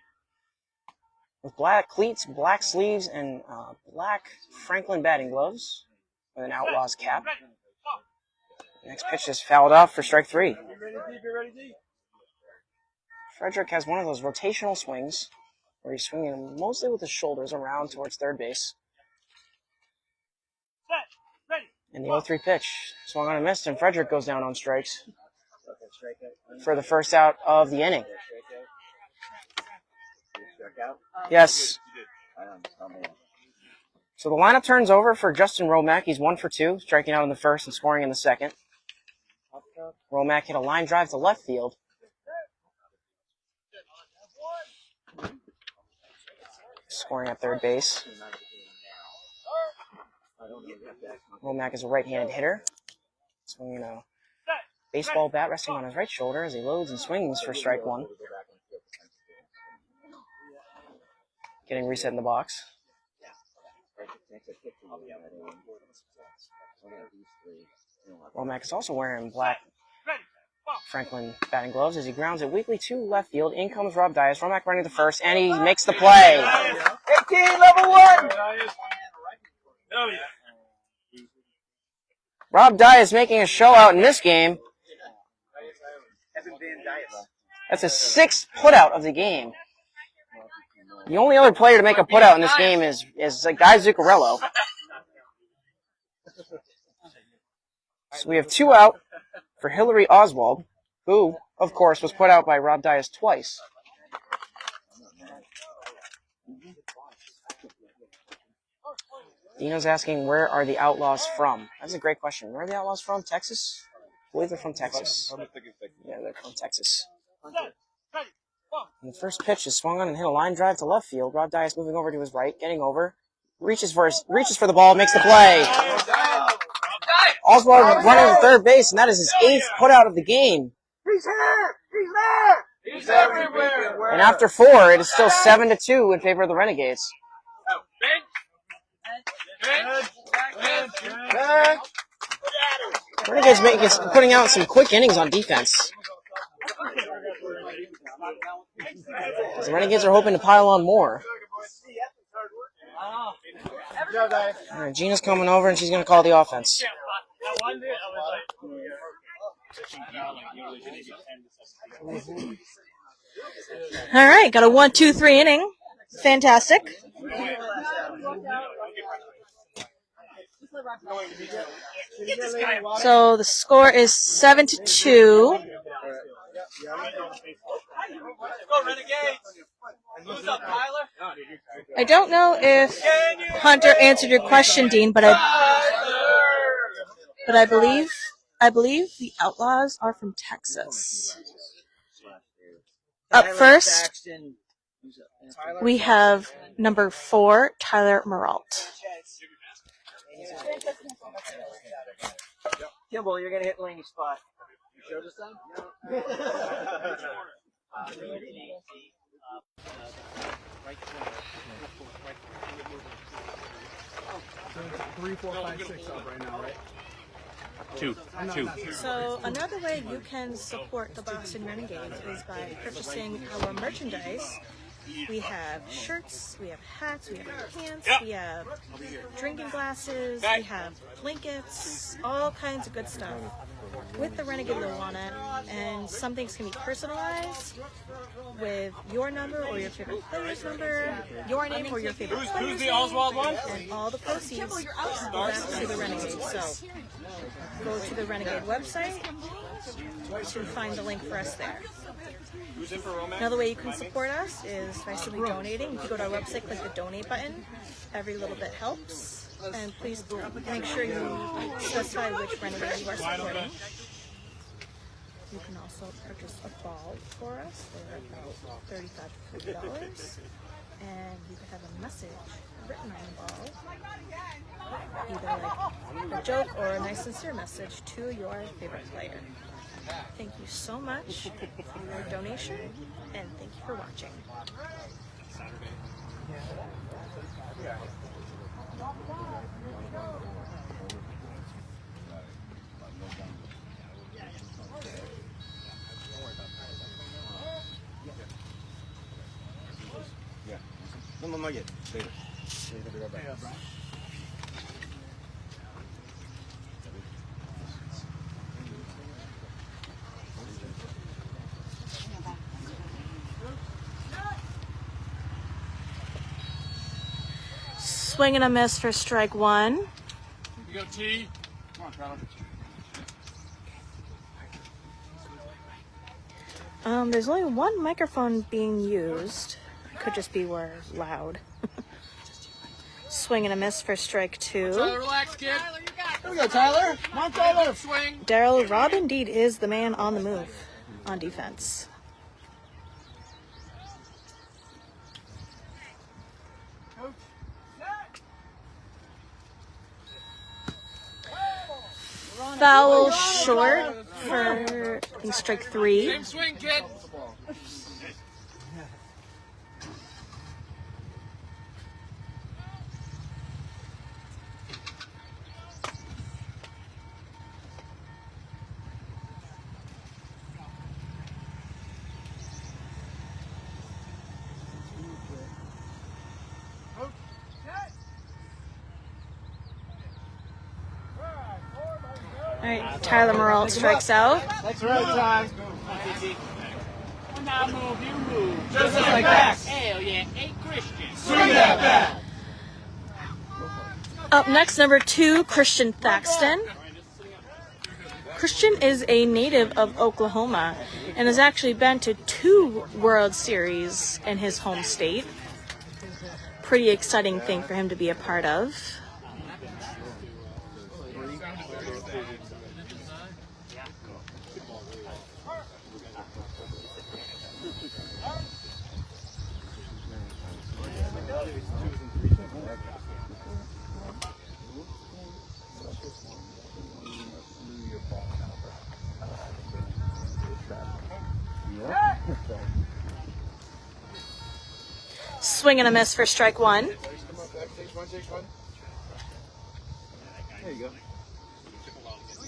With black cleats, black sleeves, and black Franklin batting gloves with an Outlaws cap. Next pitch is fouled off for strike 3. Frederick has one of those rotational swings where he's swinging mostly with his shoulders around towards third base. And the 0-3 pitch swung on and missed, and Frederick goes down on strikes for the first out of the inning. Yes. So the lineup turns over for Justin Romack. He's 1 for 2, striking out in the first and scoring in the second. Romack hit a line drive to left field. Scoring at third base. Romack is a right-handed hitter. Swinging a baseball bat resting on his right shoulder as he loads and swings for strike 1. Getting reset in the box. Romack is also wearing black Franklin batting gloves as he grounds it weakly to left field. In comes Rob Dias. Romack running to first, and he makes the play. 18, level 1. Rob Dias making a show out in this game. That's a 6th putout of the game. The only other player to make a putout in this game is Guy Zuccarello. So we have 2 out for Hillary Oswald, who, of course, was put out by Rob Dias twice. Dino's asking, where are the Outlaws from? That's a great question. Where are the Outlaws from? Texas? I believe they're from Texas. Yeah, they're from Texas. And the first pitch is swung on and hit a line drive to left field. Rob Dias moving over to his right, getting over, reaches for the ball, makes the play. Oswald running to third base, and that is his 8th putout of the game. He's here. He's there. He's everywhere. And after 4, it is still 7-2 in favor of the Renegades. Renegades putting out some quick innings on defense. The Renegades are hoping to pile on more. All right, Gina's coming over, and she's going to call the offense. All right, got a 1-2-3 inning. Fantastic. So the score is 7-2. I don't know if Hunter answered your question, Dean, but I believe the Outlaws are from Texas. Up first, we have number 4, Tyler Marault. Kimball, you're going to hit Laney's spot. You showed us that? 3, 4, 5, 6 up right now, right? 2. So another way you can support the Boston Renegades is by purchasing our merchandise. We have shirts, we have hats, we have pants, we have drinking glasses, we have blankets, all kinds of good stuff with the Renegade logo on it, and some things can be personalized with your number or your favorite player's number, your name or your favorite player's Who's the Oswald one? and all the proceeds go back to the Renegade. So go to the Renegade website to find the link for us there. Another way you can support us is by simply donating. If you go to our website, click the donate button. Every little bit helps. And please make sure you specify which Renegade you are supporting. You can also purchase a ball for us. They're about $35 to $40. And you can have a message written on the ball. Either like a joke or a nice sincere message to your favorite player. Thank you so much for your donation, and thank you for watching. Yeah. No, not yet. Later. Swing and a miss for strike one. You go T. Come on, Tyler. There's only one microphone being used. Could just be we're loud. Swing and a miss for strike two. Tyler, relax, kid. Here we go, Tyler. Come on, Tyler. Swing. Daryl, Rob indeed is the man on the move on defense. Foul short for, I think, strike three. Same swing, kid. All right, Tyler Morrell strikes out. That's right, Ty. When I move, you move. Just like that. Hell yeah, ain't Christian. Swing that bat. Up next, number 2, Christian Thaxton. Christian is a native of Oklahoma and has actually been to 2 World Series in his home state. Pretty exciting thing for him to be a part of. Swing and a miss for strike one. There you go.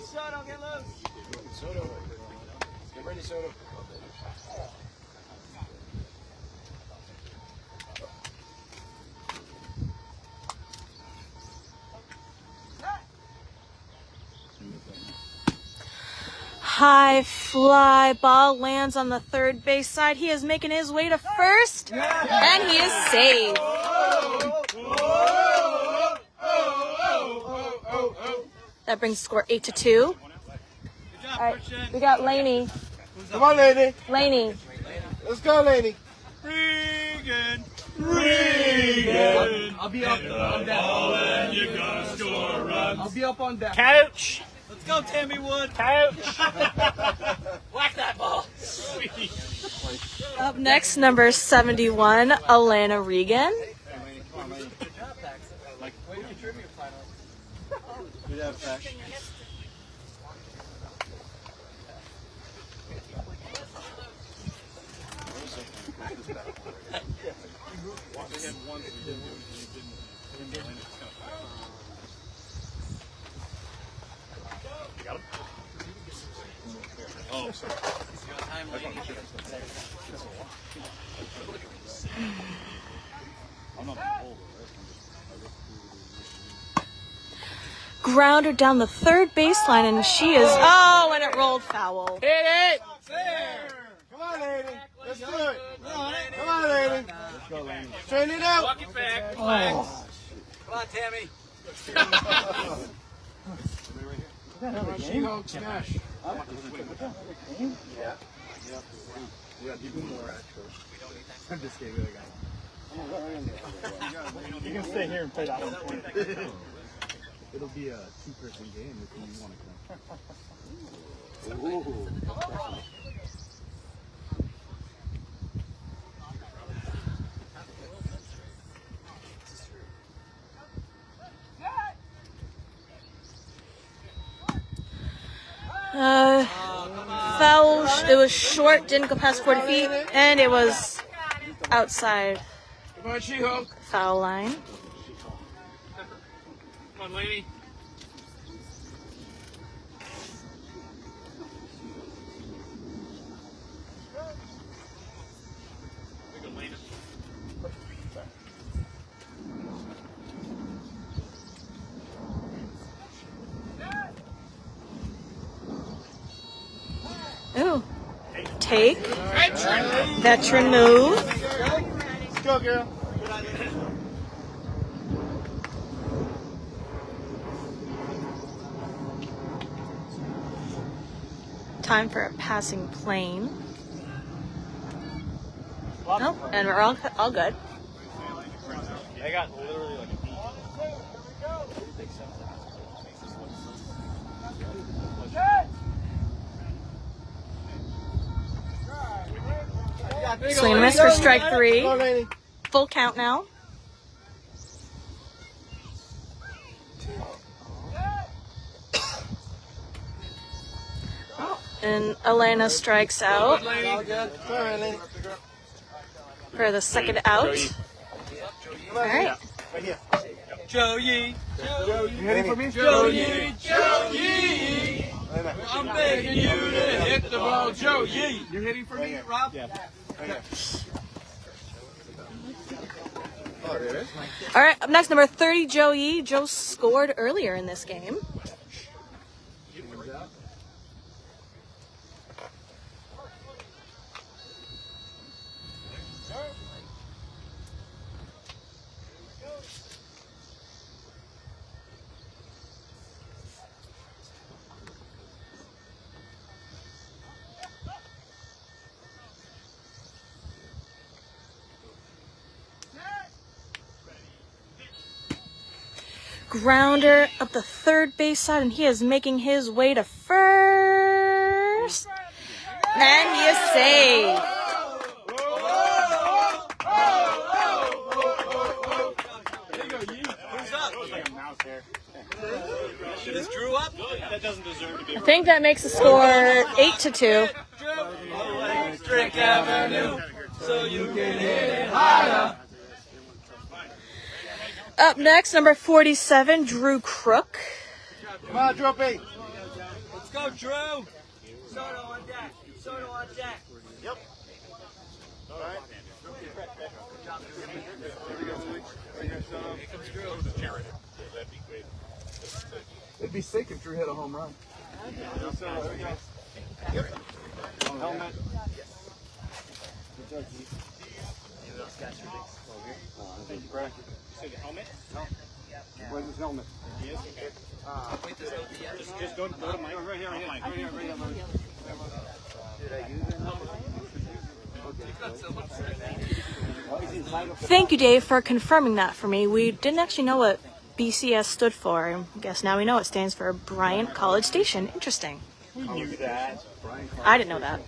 Soto, get loose. Soto. Get ready, Soto. High fly ball lands on the third base side. He is making his way to first, and he is saved. That brings the score 8-2. All right, we got Laney. Come on, lady. Laney. Let's go, lady. Regan. Regan. I'll be up on deck. And you're gonna score runs. I'll be up on deck. Couch. Let's go, Tammy Wood. Couch. Whack that ball. Up next, number 71, Alana Regan. Good job, Tash. Grounder down the third baseline, and she is, oh, and it rolled foul. Hit it. Come on, lady. Let's do it. Come on, lady. Let's go, lady. Train it out. Walk it back. Come on, Tammy. She-Hulk smash. Yeah, even more actually. I'm just kidding, really, guys. You can stay here and play that one. It'll be a 2-person game if you want to come. Ooh. Foul. It was short, didn't go past 40 feet, and it was outside Come on, She-Hulk. foul line. Come on, lady. Ooh. Take. Veteran move. Let's go, girl. Time for a passing plane. Oh, and we're all good. They got literally like Swing and a miss for strike Go, 3. lady. Full count now. And Elena strikes out All good. Sorry, lady. for the second out. All right. Right here. Joe Yee. You hitting for me? Joe Yee. Joe Yee. I'm begging you to hit the ball, Joe Yee. You hitting for me, Rob? Yeah. Oh, there it is. All right, up next, number 30, Joe Yee. Joe scored earlier in this game. Grounder up the third base side, and he is making his way to first. And he is safe. Who's up? like a mouse hair. Is Drew up? That doesn't deserve to be. I think that makes the score 8-2. Drink Avenue, so you can hit it harder. Up next, number 47, Drew Crook. Come on, drop 8. Let's go, Drew. Soto on deck. Soto on deck. Yep. All right. It'd be sick if Drew hit a home run. Helmet. Say the helmet? Where's his helmet? He is? Okay. Just go to Mike. Right here, Mike. Right here. Thank you, Dave, for confirming that for me. We didn't actually know what BCS stood for. I guess now we know it stands for Bryant College Station. Interesting. We knew that. I didn't know that.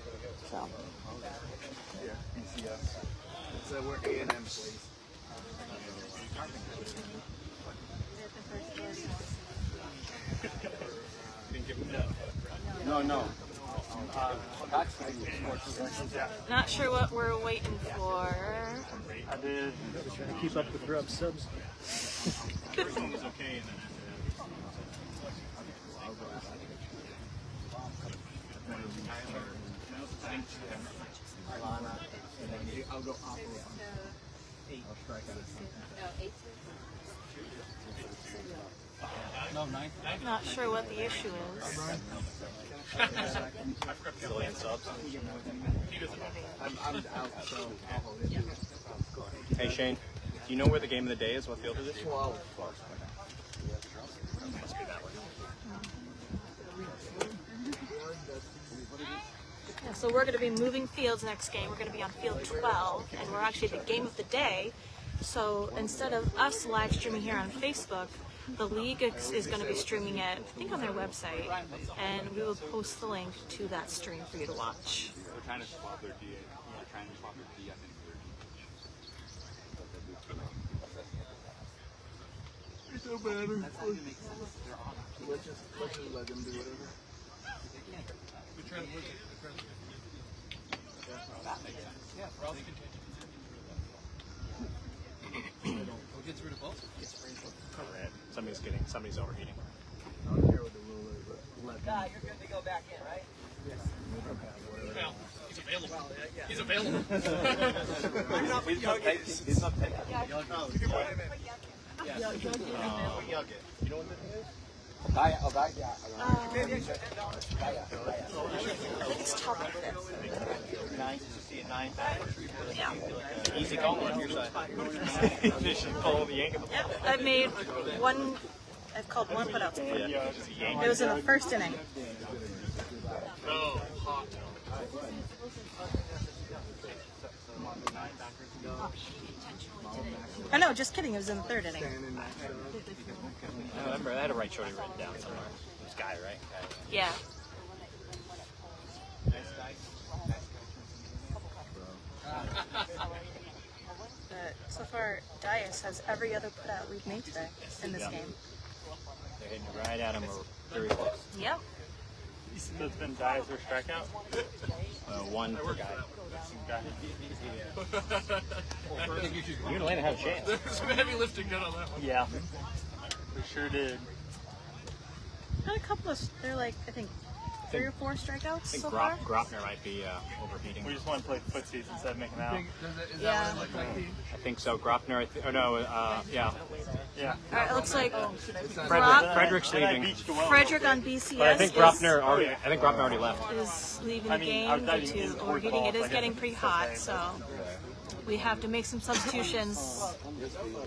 So. It's where A&M plays. No. Not sure what we're waiting for. I did. Trying to keep up with Grub subs. Everything was okay, and then I'll go off. I'll strike out. No, 9. Not sure what the issue is. I'm out, so I'll hold it. Hey Shane, do you know where the game of the day is? What field is it? 12. Yeah, so we're going to be moving fields next game. We're going to be on field 12, and we're actually the game of the day. So instead of us live streaming here on Facebook, the league is going to be streaming it, I think, on their website, and we will post the link to that stream for you to watch. They're trying to swap their DA. They're trying to swap their D, I think. It's so bad. Let's just let them do whatever. Somebody's overheating. Guy, you're good to go back in, right? Well, he's available. He's available. He's not taking. He's not taking. You know what this is? It's top of it. 9. See it 9. Yeah. Easy call on your side. Just follow the yank of the ball. I've made one. I've called one putouts before. Yeah, just a yank. It was in the first inning. Oh, hot. Oh no, just kidding. It was in the third inning. I remember I had a right shorty written down somewhere. This guy, right? Yeah. So far, Dias has every other putout we've made today in this game. They're hitting it right at him or very close. Yep. That's been Dias or strikeout? One per guy. You and Elena have a chance. There's some heavy lifting done on that one. Yeah. We sure did. Had a couple of, they're like, I think 3 or 4 strikeouts I think so far. Grofner might be overheating. We just want to play footsies instead of making out. Yeah. I think so. Grofner, yeah. Yeah. Alright, it looks like Frederick's leaving. Frederick on BCS But I think Grofner already left. is leaving the game due to overheating. It is getting pretty hot, so we have to make some substitutions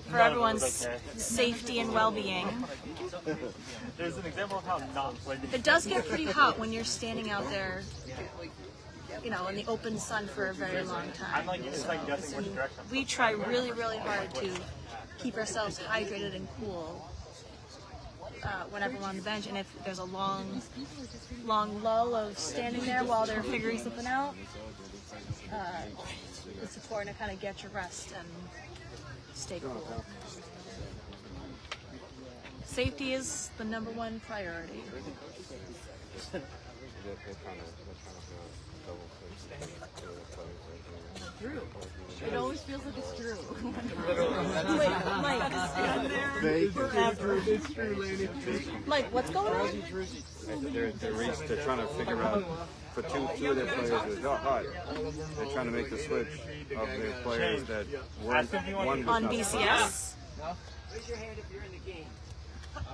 for everyone's safety and well-being. There's an example of how not playing. It does get pretty hot when you're standing out there, you know, in the open sun for a very long time. It's like guessing which direction. We try really, really hard to keep ourselves hydrated and cool whenever we're on the bench. And if there's a long lull of standing there while they're figuring something out, it's important to kind of get your rest and stay cool. Safety is the #1 priority. Drew. It always feels like it's Drew. Mike, what's going on? They're trying to figure out for two of their players is hot. They're trying to make the switch of their players that weren't one On BCS? Raise your hand if you're in the game.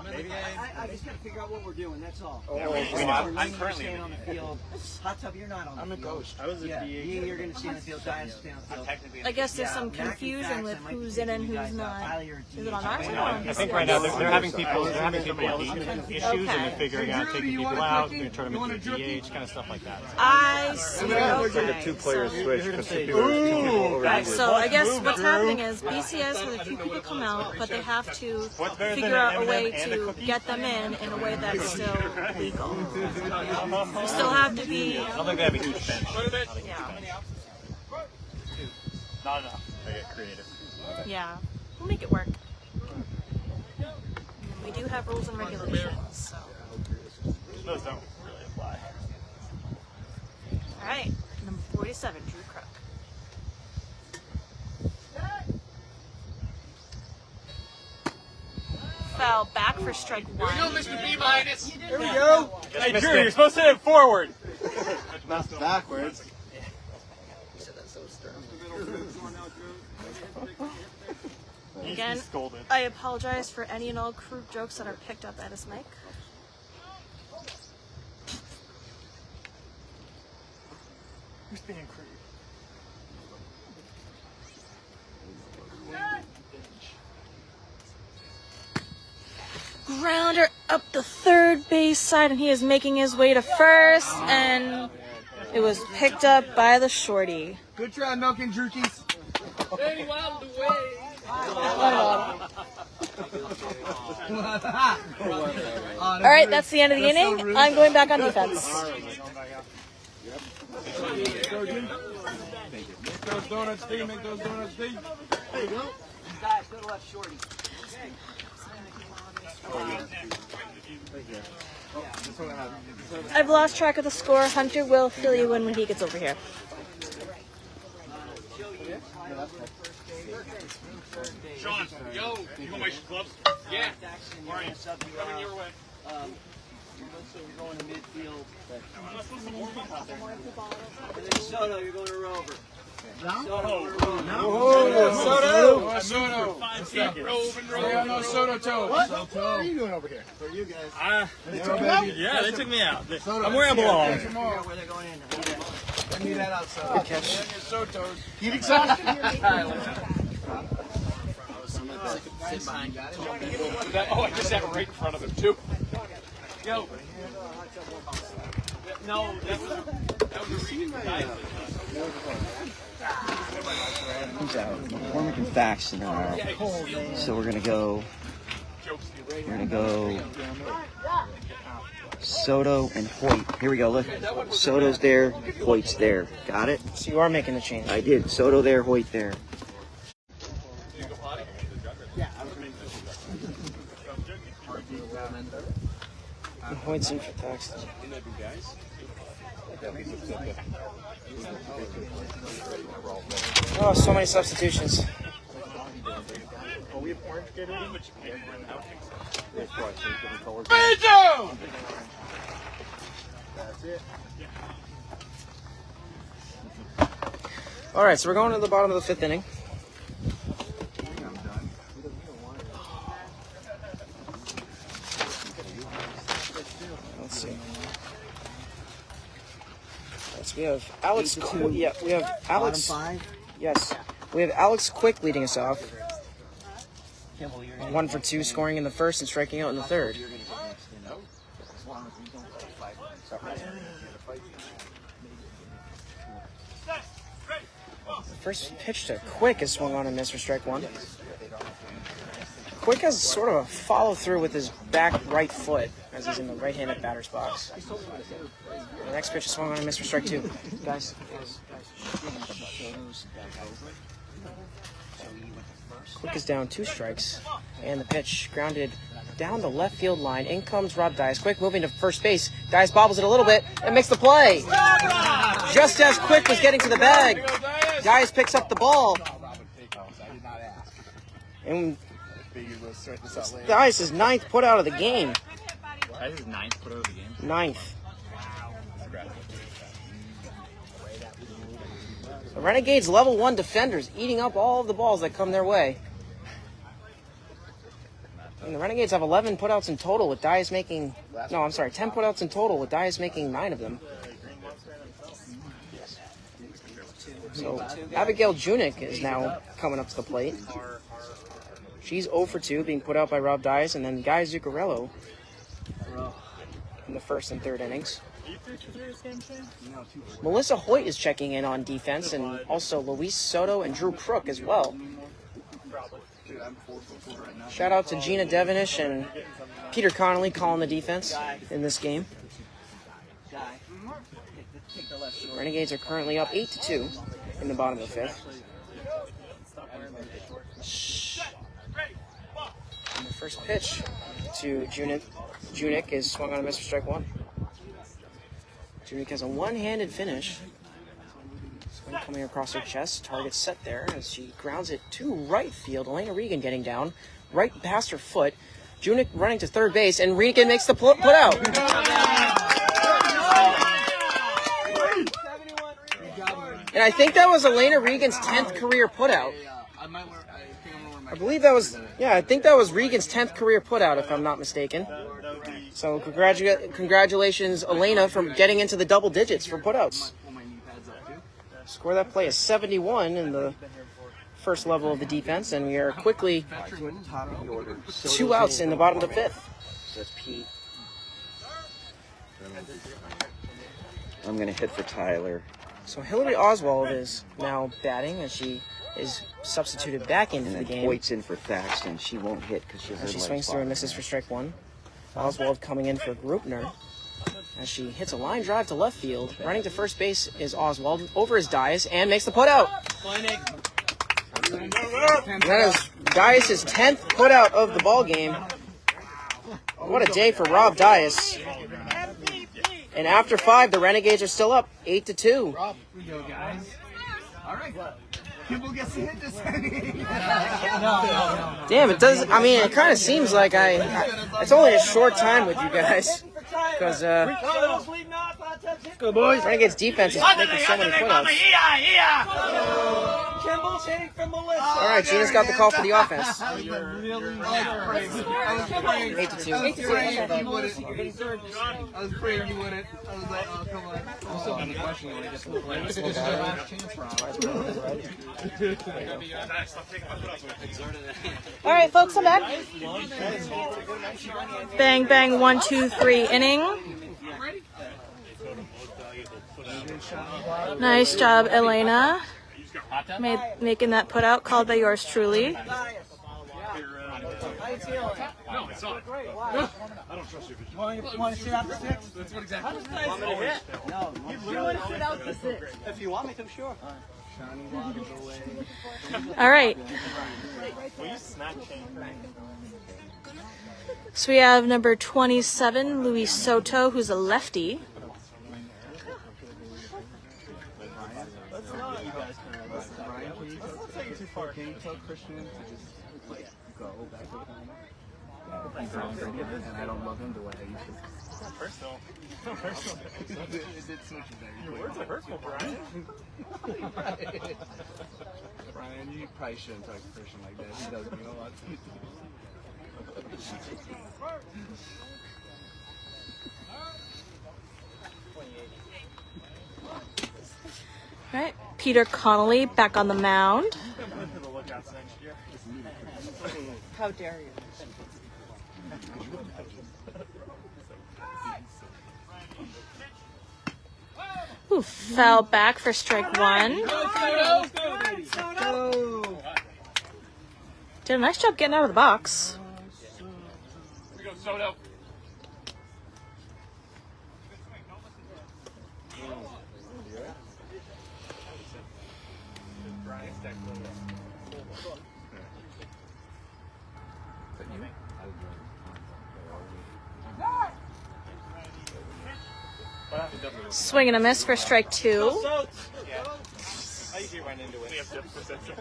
I just got to figure out what we're doing, that's all. I'm currently staying on the field. Hot Tub, you're not on the field. I'm a ghost. I was a DA. You're going to stay on the field, Diane stay on the field. I guess there's some confusion with who's in and who's not. Is it on our side or on I think right now they're having people with issues and they're figuring out taking people out, they're trying to make the DH, kind of stuff like that. I see. It's like a Okay. two-player switch because two people over So I guess what's happening is BCS had a few people come out, but they have to figure out a way to get them in a way that's still legal. You still have to be. I don't think they have a huge bench. Yeah. Not enough. They get creative. Yeah. We'll make it work. We do have rules and regulations, so. Those don't really apply. All right, number 47, Drew Crook. Foul back for strike 1. Mr. B minus. Here we go. Hey, Drew, you're supposed to hit forward. That's backwards. Again, Scolded. I apologize for any and all crude jokes that are picked up at his mic. Who's being crude? Grounder up the third base side, and he is making his way to first, and it was picked up by the shorty. Good try, Milk and Drookies. Hey, wild away. All right, that's the end of the inning. I'm going back on defense. Make those donuts, D. Make those donuts, D. There you go. Guys, go to left, shorty. I've lost track of the score. Hunter will fill you in when he gets over here. Sean, yo, you go my clubs? Yeah. Maureen, coming your way. So we're going to midfield. And then Soto, you're going to Rover. Soto! Soto. 5 feet, Rove. Soto toe. What are you doing over here? For you guys. Yeah, they took me out. I'm where I belong. Where they're going in. I need that outside. Good catch. Sotos. Heat exhaustion? Sit behind. Oh, I just have it right in front of him, too. Yo. No, that was a Regan guy. Who's out? McCormick and Faxon are out. So we're gonna go. Soto and Hoyt. Here we go. Look, Soto's there. Hoyt's there. Got it? So you are making a change. I did. Soto there. Hoyt there. And Hoyt's in for Paxton. Oh, so many substitutions. All right, so we're going to the bottom of the 5th inning. Let's see. Yes, we have Alex. We have Alex. Bottom 5. Yes, we have Alex Quick leading us off. 1 for 2, scoring in the first and striking out in the third. The first pitch to Quick is swung on and missed for strike 1. Quick has sort of a follow through with his back right foot as he's in the right-handed batter's box. The next pitch is swung on and missed for strike 2. Guys. Quick is down 2 strikes, and the pitch grounded down the left field line. In comes Rob Dias. Quick moving to first base. Dias bobbles it a little bit and makes the play. Just as Quick was getting to the bag, Dias picks up the ball. And Dias' 9th put out of the game. That is 9th put out of the game. 9th. The Renegades level 1 defenders eating up all of the balls that come their way. And the Renegades have 11 putouts in total with Dias making... No, I'm sorry, 10 putouts in total with Dias making 9 of them. So Abigail Junick is now coming up to the plate. She's 0 for 2, being put out by Rob Dias, and then Guy Zuccarello in the first and third innings. Melissa Hoyt is checking in on defense, and also Luis Soto and Drew Crook as well. Shout out to Gina Devenish and Peter Connolly calling the defense in this game. Renegades are currently up 8-2 in the bottom of the 5th. And the first pitch to Junick is swung on a miss for strike 1. Junick has a one-handed finish. Swing coming across her chest. Target set there as she grounds it to right field. Elena Regan getting down right past her foot. Junick running to third base, and Regan makes the put out. And I think that was Elena Regan's 10th career putout. I believe that was, I think that was Regan's 10th career putout, if I'm not mistaken. So congratulations, Elena, for getting into the double digits for putouts. Score that play is 71 in the first level of the defense, and we are quickly 2 outs in the bottom of the 5th. That's Pete. I'm going to hit for Tyler. So Hillary Oswald is now batting as she is substituted back into the game. Hoyt's in for Thaxton. She won't hit because she swings through and misses for strike 1. Oswald coming in for Grupner as she hits a line drive to left field. Running to first base is Oswald over his Dias and makes the putout. Dias' 10th putout of the ball game. What a day for Rob Dias. And after 5, the Renegades are still up 8-2. Rob, we go, guys. All right. People get to hit this thing. Damn, it does. I mean, it kind of seems like it's only a short time with you guys. Because, Go, boys. Renegades defense is making so many putouts. Kimball's hitting from Melissa. All right, Gina's got the call for the offense. 8-2. I was praying you wouldn't. I was like, oh, come on. I'm still going to question when I get to the play. This is the last chance for All right, folks, I'm back. Bang, bang, 1, 2, 3 inning. Nice job, Elena. Making that put out, called by yours truly. How you feeling? No, it's not. Great. I don't trust you. Want to sit out the 6? That's what exactly. Want me to hit? No. You want to sit out the 6? If you want me to, sure. All right. So we have number 27, Luis Soto, who's a lefty. Can you tell Christian to just like go back to home? And I don't love him the way I used to. It's not personal. It's not personal. It did switch there. Your words are hurtful, Brian. Brian, you probably shouldn't talk to Christian like that. He does mean a lot to me. All right, Peter Connolly back on the mound. How dare you? Ooh, foul back for strike 1. Did a nice job getting out of the box. Here we go, Soto. Swing and a miss for strike 2. I usually run into it. We have depth perception.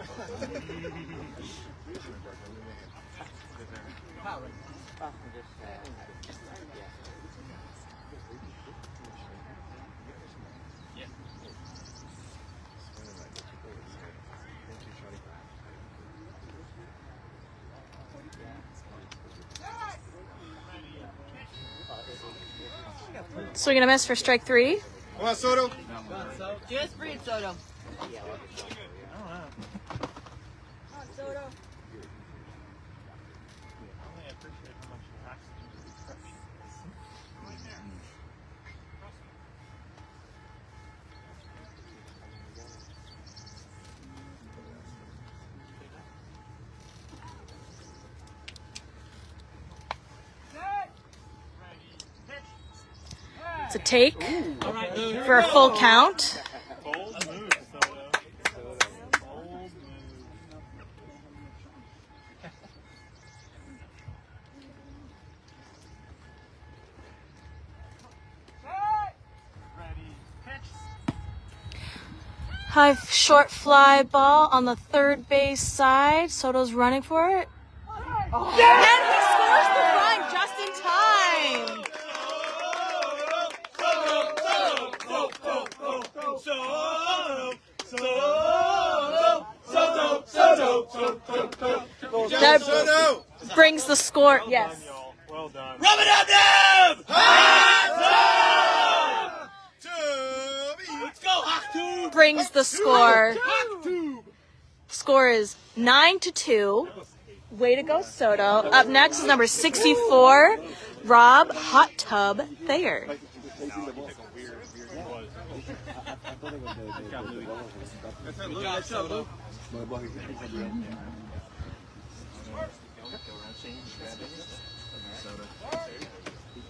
Swing and a miss for strike 3. Come on, Soto. Just breathe, Soto. It's a take for a full count. High short fly ball on the third base side. Soto's running for it. And he scores the run just in time. That brings the score. Yes. Well done. Rub it up, Deb! Let's go, Hawk Brings the score. Score is 9-2. Way to go, Soto. Up next is number 64, Rob Hot Tub Thayer.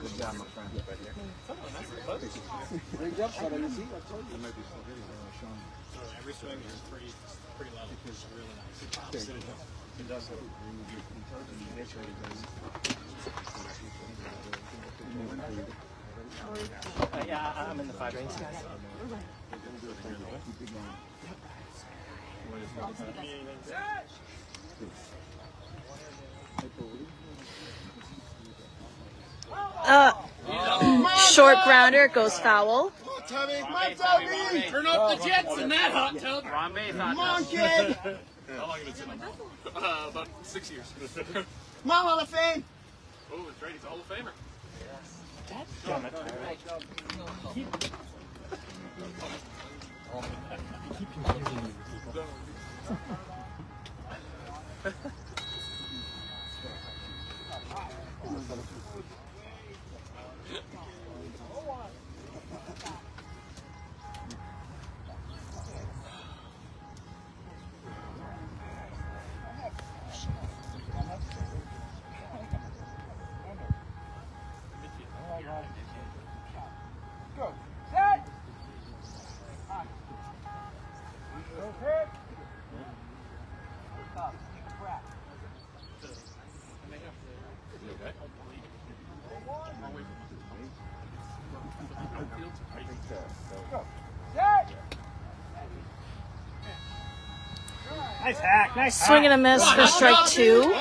Good job, my friend. Great job, Soto. You see? I told you. Every swing is pretty level. It's really nice. Yeah, I'm in the 5 range, guys. Short grounder goes foul. Turn off the jets in that hot tub. Come on, kid. How long have you been sitting on that? About 6 years. Come on, Hall of Fame. Oh, that's right. He's a Hall of Famer. Nice hack, nice Swing and a miss for strike 2.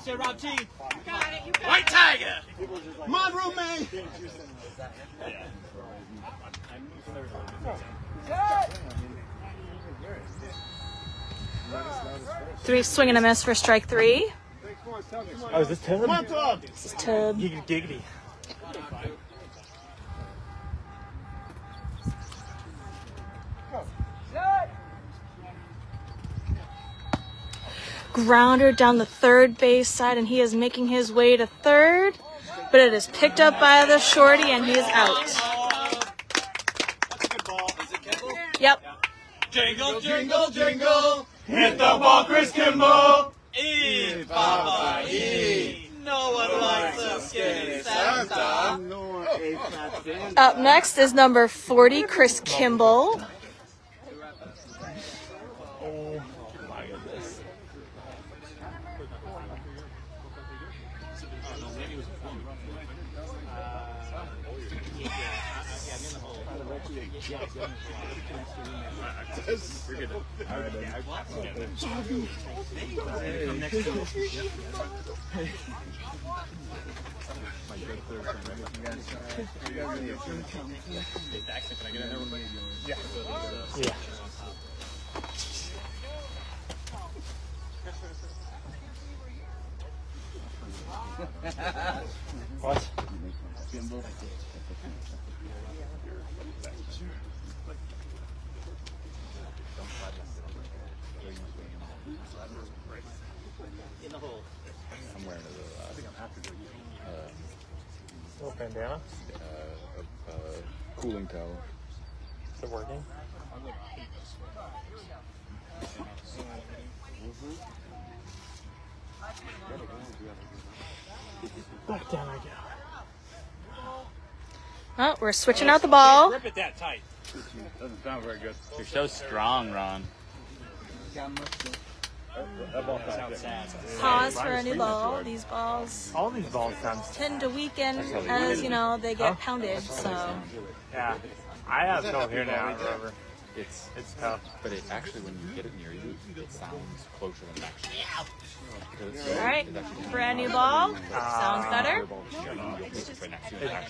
Say Rob T. You got it. You got White Tiger. Come on, roommate. Three swing and a miss for strike 3. Oh, is this Tub? Come on, Tub. This is Tub. Giggity giggity. Grounder down the third base side, and he is making his way to third, but it is picked up by the shorty, and he is out. That's a good ball. Is it Kimball? Yep. Jingle, jingle, jingle. Hit the ball, Chris Kimball. E, Papa, E. No one likes a skinny Santa. Up next is number 40, Chris Kimball. Oh my goodness. Yeah. What? I'm wearing a Little bandana. cooling towel. Is it working? Back down I go. Oh, we're switching out the ball. Grip it that tight. Doesn't sound very good. You're so strong, Ron. Pause for a new ball. These balls All these balls sound. tend to weaken as, you know, they get pounded, so. Yeah. I have no here now, Rover. It's tough. But it actually, when you get it near you, it sounds closer than it actually is. All right, brand new ball. Sounds better. It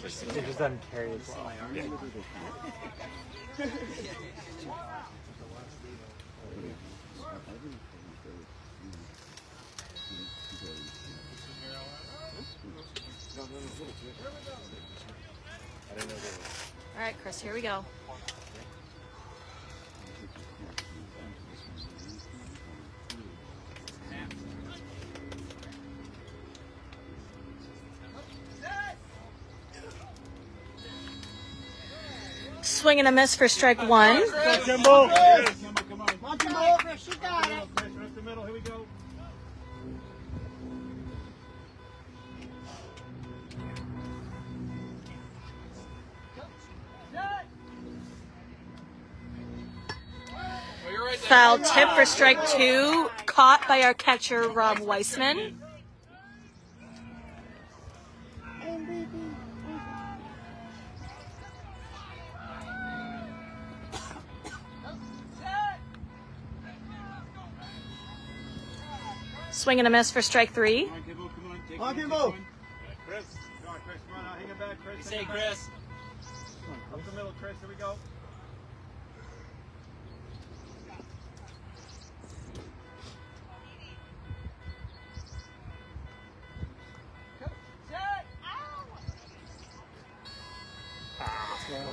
just doesn't carry as well. All right, Chris, here we go. Swing and a miss for strike 1. Kimball. Come on, Kimball. Chris, you got it. Right the middle. Here we go. Foul tip for strike 2. caught by our catcher, Rob Weissman. Swing and a miss for strike 3. Come on, Kimbo. Chris, come on, hang it back, Chris. Say, Chris. Up the middle, Chris. Here we go.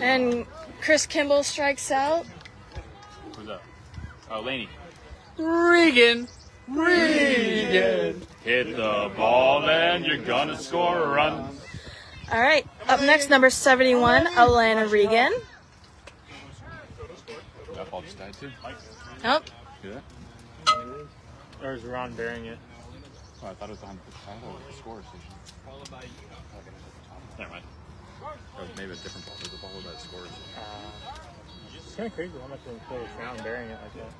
And Chris Kimball strikes out. Who's that? Oh, Laney. Regan. Hit the ball and you're gonna score a run. All right, up next, number 71, Alana Regan. That ball just died too. Nope. See that? Or is Ron bearing it? Oh, I thought it was behind the title of the score station. Never mind. That was maybe a different ball. There's a ball that scores. It's kind of crazy how much they play sound bearing it like that.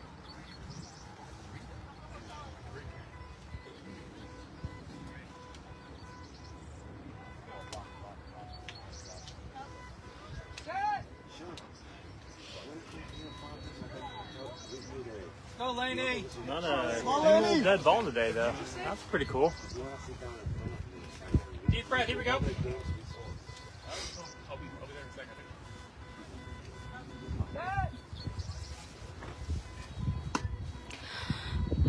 Go, Laney. Not a single dead ball today, though. That's pretty cool. Deep breath. Here we go. I'll be there in a second.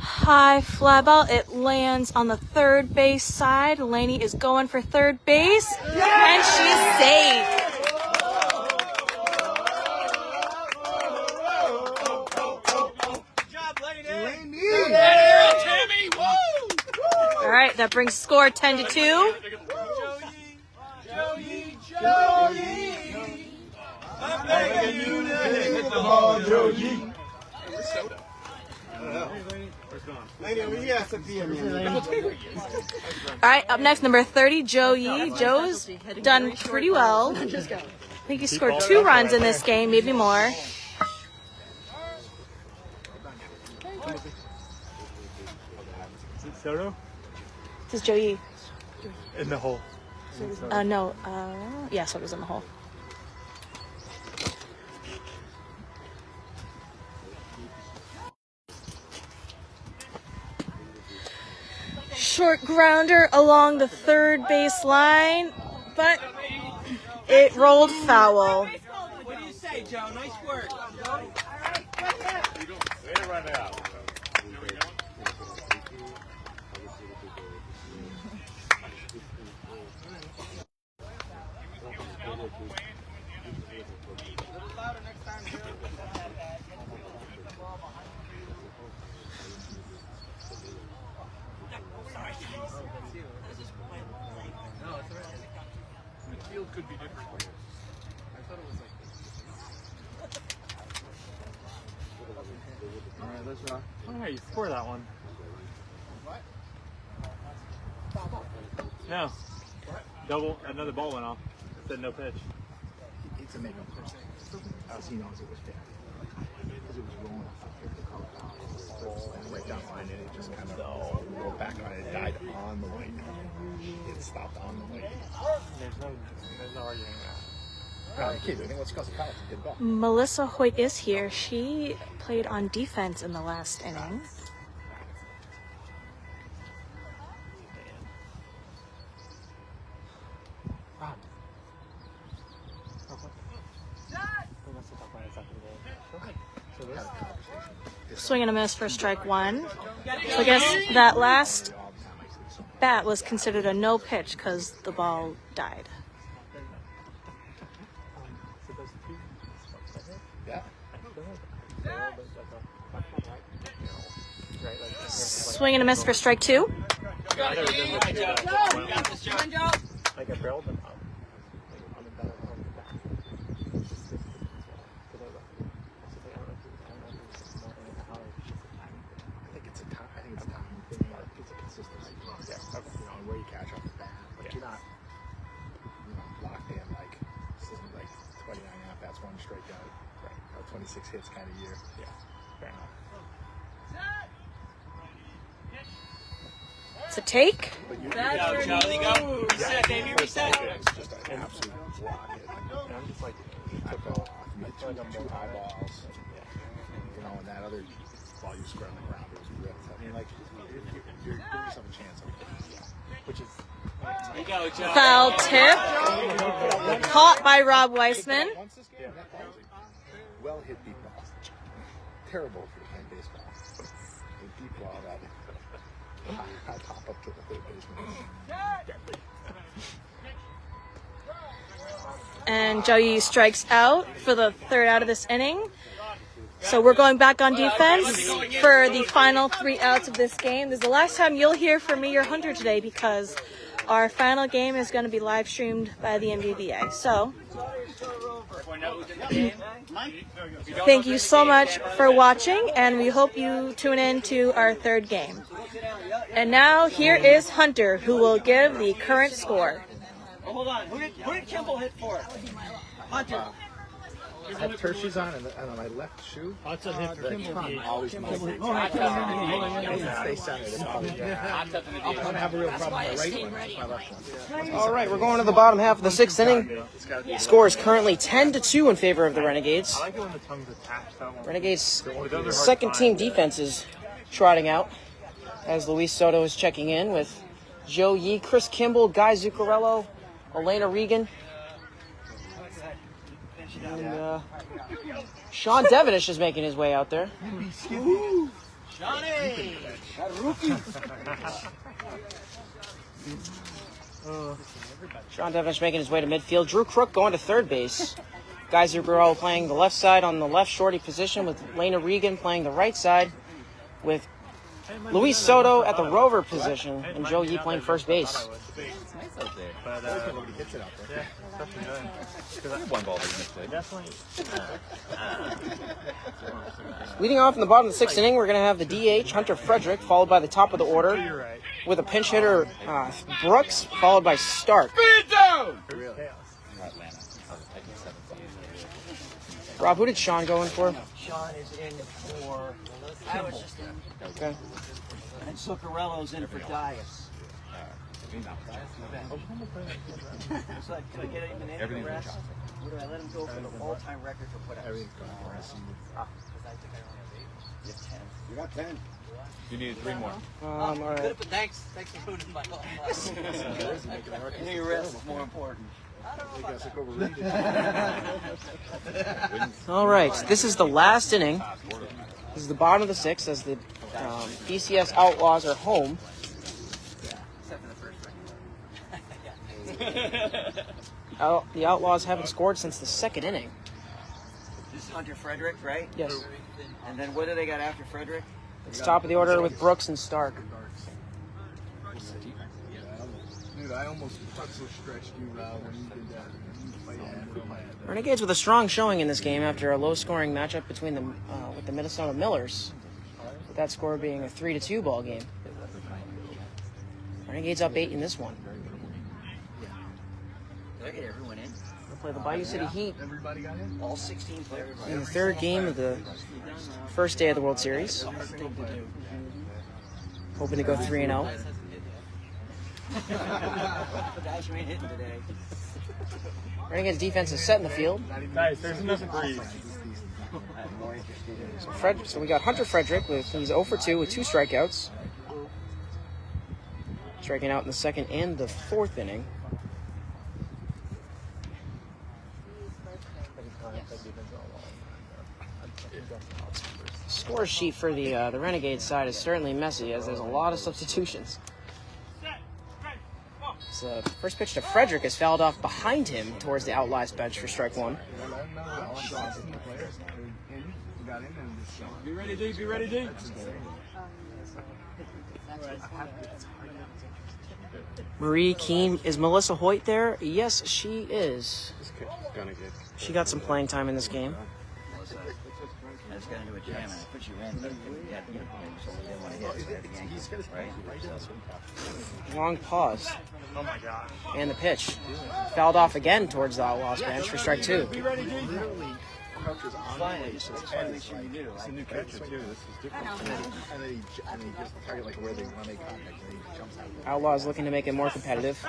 High fly ball. It lands on the third base side. Laney is going for third base, and she's safe. All right, that brings score 10-2. I'm begging you to hit the ball, Joey. All right, up next, number 30, Joe Yee. Joe's done pretty well. I think he scored 2 runs in this game, maybe more. Soto? This is Joe Yee. In the hole. No. Yeah, Soto's in the hole. Short grounder along the third base line, but it rolled foul. What do you say, Joe? Nice work. Way to run it out. Field could be different. I thought it was like. All right, let's rock. Oh, yeah, you score that one. No. Double. Another ball went off. It said no pitch. It's a makeup person. He knows it was fair. Because it was rolling off the right down the line, and it just kind of rolled back on it. It died on the white. It stopped on the white. There's no arguing that. I can't do anything. Let's cause a foul. It's a good ball. Melissa Hoyt is here. She played on defense in the last inning. Swing and a miss for strike 1. So I guess that last bat was considered a no pitch because the ball died. Swing and a miss for strike 2. Got this, Joe. Like a barrel, but where you catch off the bat, but you're not, locked in like this isn't like 29 at-bats, 1 strikeout, right? 26 hits kind of year. yeah, fair enough. It's a take. Go, Charlie, go. Reset, baby, reset. It's just an absolute block. And I'm just like, he took off. I took him 2 eyeballs. You know, and that other ball you square on the ground, it was ripped. I mean, like, you're giving yourself a chance. Which is. You go, Charlie. Foul tip. Caught by Rob Weissman. Once this game, that ball was a well hit deep ball. Terrible for playing baseball. A deep ball that I pop up to the third baseman. And Joey strikes out for the 3rd out of this inning. So we're going back on defense for the final 3 outs of this game. This is the last time you'll hear from me or Hunter today because our final game is going to be live streamed by the NBBA. So thank you so much for watching, and we hope you tune in to our 3rd game. And now here is Hunter, who will give the current score. Oh, hold on. Who did Kimball hit for? Hunter. I had Tertius on and on my left shoe. Hudson hit for Kimball. Always my stay centered. I'm going to have a real problem with my right one. That's my left one. All right, we're going to the bottom half of the 6th inning. Score is currently 10-2 in favor of the Renegades. Renegades' 2nd team defense is trotting out as Luis Soto is checking in with Joe Yee, Chris Kimball, Guy Zuccarello, Elena Regan, and Sean Devenish is making his way out there. Johnny! Sean Devenish making his way to midfield. Drew Crook going to 3rd base. Guy Zuccarello playing the left side on the left shorty position with Elena Regan playing the right side with Luis Soto at the rover position and Joe Yee playing 1st base. It's nice out there. But nobody gets it out there. Yeah, especially good. Because I have 1 ball that you missed today. Definitely. Leading off in the bottom of the 6th inning, we're going to have the DH, Hunter Frederick, followed by the top of the order with a pinch hitter, Brooks, followed by Stark. Rob, who did Sean go in for? Sean is in for Kimball. Okay. And Zuccarello's in for Dias. It's like, can I get him an inning rest? Or do I let him go for the all-time record for putouts? You got 10. You need 3 more. All right. Thanks for putting my loss. I knew your rest is more important. All right, this is the last inning. This is the bottom of the 6th as the BCS Outlaws are home. The Outlaws haven't scored since the 2nd inning. This is Hunter Frederick, right? Yes. And then what do they got after Frederick? It's top of the order with Brooks and Stark. Dude, I almost pretzel stretched you when you did that. Renegades with a strong showing in this game after a low-scoring matchup between them with the Minnesota Millers, with that score being a 3-2 ball game. Renegades up 8 in this one. Did I get everyone in? They'll play the Bayou City Heat Everybody got in? All 16 players. in the 3rd game of the first day of the World Series. Hoping to go 3-0. Guys, you ain't hitting today. Renegades defense is set in the field. Guys, there's enough breeze. So we got Hunter Frederick he's 0 for 2 with 2 strikeouts. Striking out in the 2nd and the 4th inning. Score sheet for the Renegades side is certainly messy as there's a lot of substitutions. So first pitch to Frederick is fouled off behind him towards the Outlaws bench for strike 1. Be ready, D. Be ready, D. Marie Keene, is Melissa Hoyt there? Yes, she is. She got some playing time in this game. I just got into a jam and I put you in, but you had to get a point, so we didn't want to hit it again, right? Long pause. Oh my gosh. And the pitch. Fouled off again towards the Outlaws bench for strike 2. Be ready, D. crouches on the plate. It's a new catcher too. This is different. And then he just target like where they when they contact and he jumps out. Outlaws looking to make it more competitive.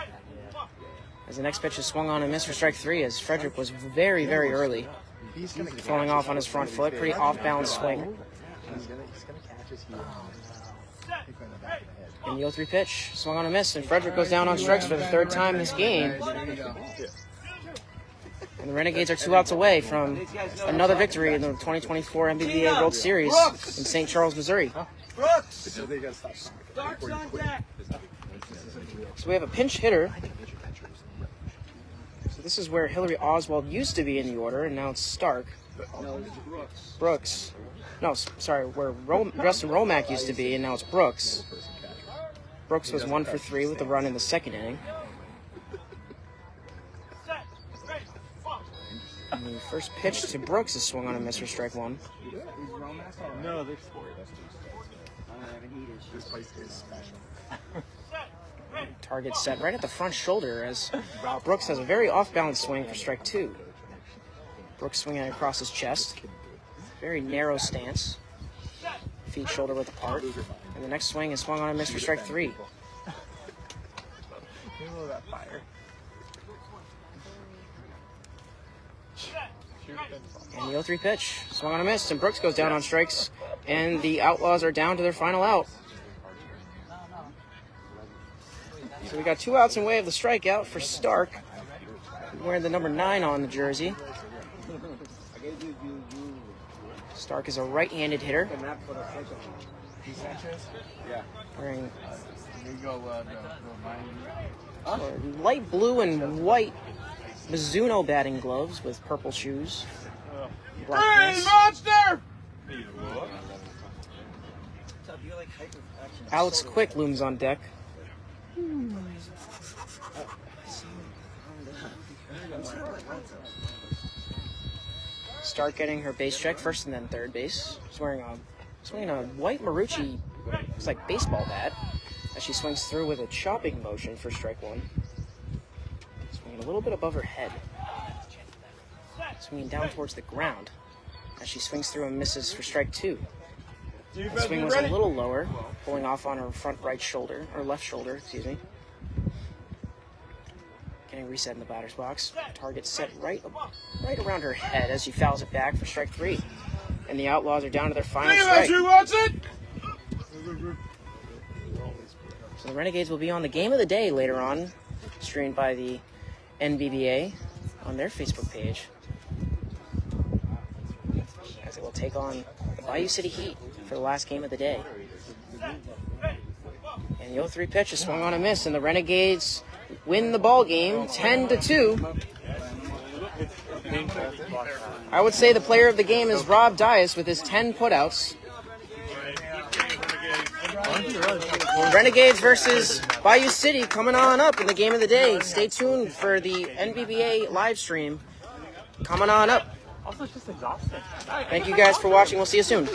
As the next pitch is swung on and missed for strike 3, as Frederick was very, very early. Throwing off on his front foot, pretty off-balance swing. He's gonna catch his heel. And the 0-3 pitch, swung on a miss, and Frederick goes down on strikes for the 3rd time this game. And the Renegades are 2 outs away from another victory in the 2024 NBBA World Series in St. Charles, Missouri. So we have a pinch hitter. So this is where Hillary Oswald used to be in the order, and now it's Stark. Brooks. No, sorry, where Justin Romack used to be, and now it's Brooks. Brooks was 1 for 3 with a run in the 2nd inning. And the first pitch to Brooks is swung on a miss for strike 1. No, there's 4. This place is special. Target set right at the front shoulder as Brooks has a very off-balance swing for strike 2. Brooks swinging across his chest. Very narrow stance. Feet shoulder width apart. And the next swing is swung on a miss for strike 3. And the 0-3 pitch, swung on a miss, and Brooks goes down on strikes, and the Outlaws are down to their final out. So we got 2 outs in way of the strikeout for Stark, wearing the number 9 on the jersey. Stark is a right-handed hitter. Wearing light blue and white Mizuno batting gloves with purple shoes. Hey, monster! Alex Quick looms on deck. Stark getting her base check, first and then third base. Swinging a white Marucci, looks like baseball bat, as she swings through with a chopping motion for strike 1. Swinging a little bit above her head. Swinging down towards the ground as she swings through and misses for strike 2. The swing was a little lower, pulling off on her front right shoulder, or left shoulder, excuse me. Getting reset in the batter's box. Target set right around her head as she fouls it back for strike 3. And the Outlaws are down to their final strike. So the Renegades will be on the game of the day later on, streamed by the NBBA on their Facebook page, as it will take on the Bayou City Heat for the last game of the day. And the 0-3 pitch is swung on a miss, and the Renegades win the ball game 10-2. I would say the player of the game is Rob Dias with his 10 putouts. Renegades versus Bayou City coming on up in the game of the day. Stay tuned for the NBBA live stream coming on up. Also, it's just exhausting. Thank you guys for watching. We'll see you soon.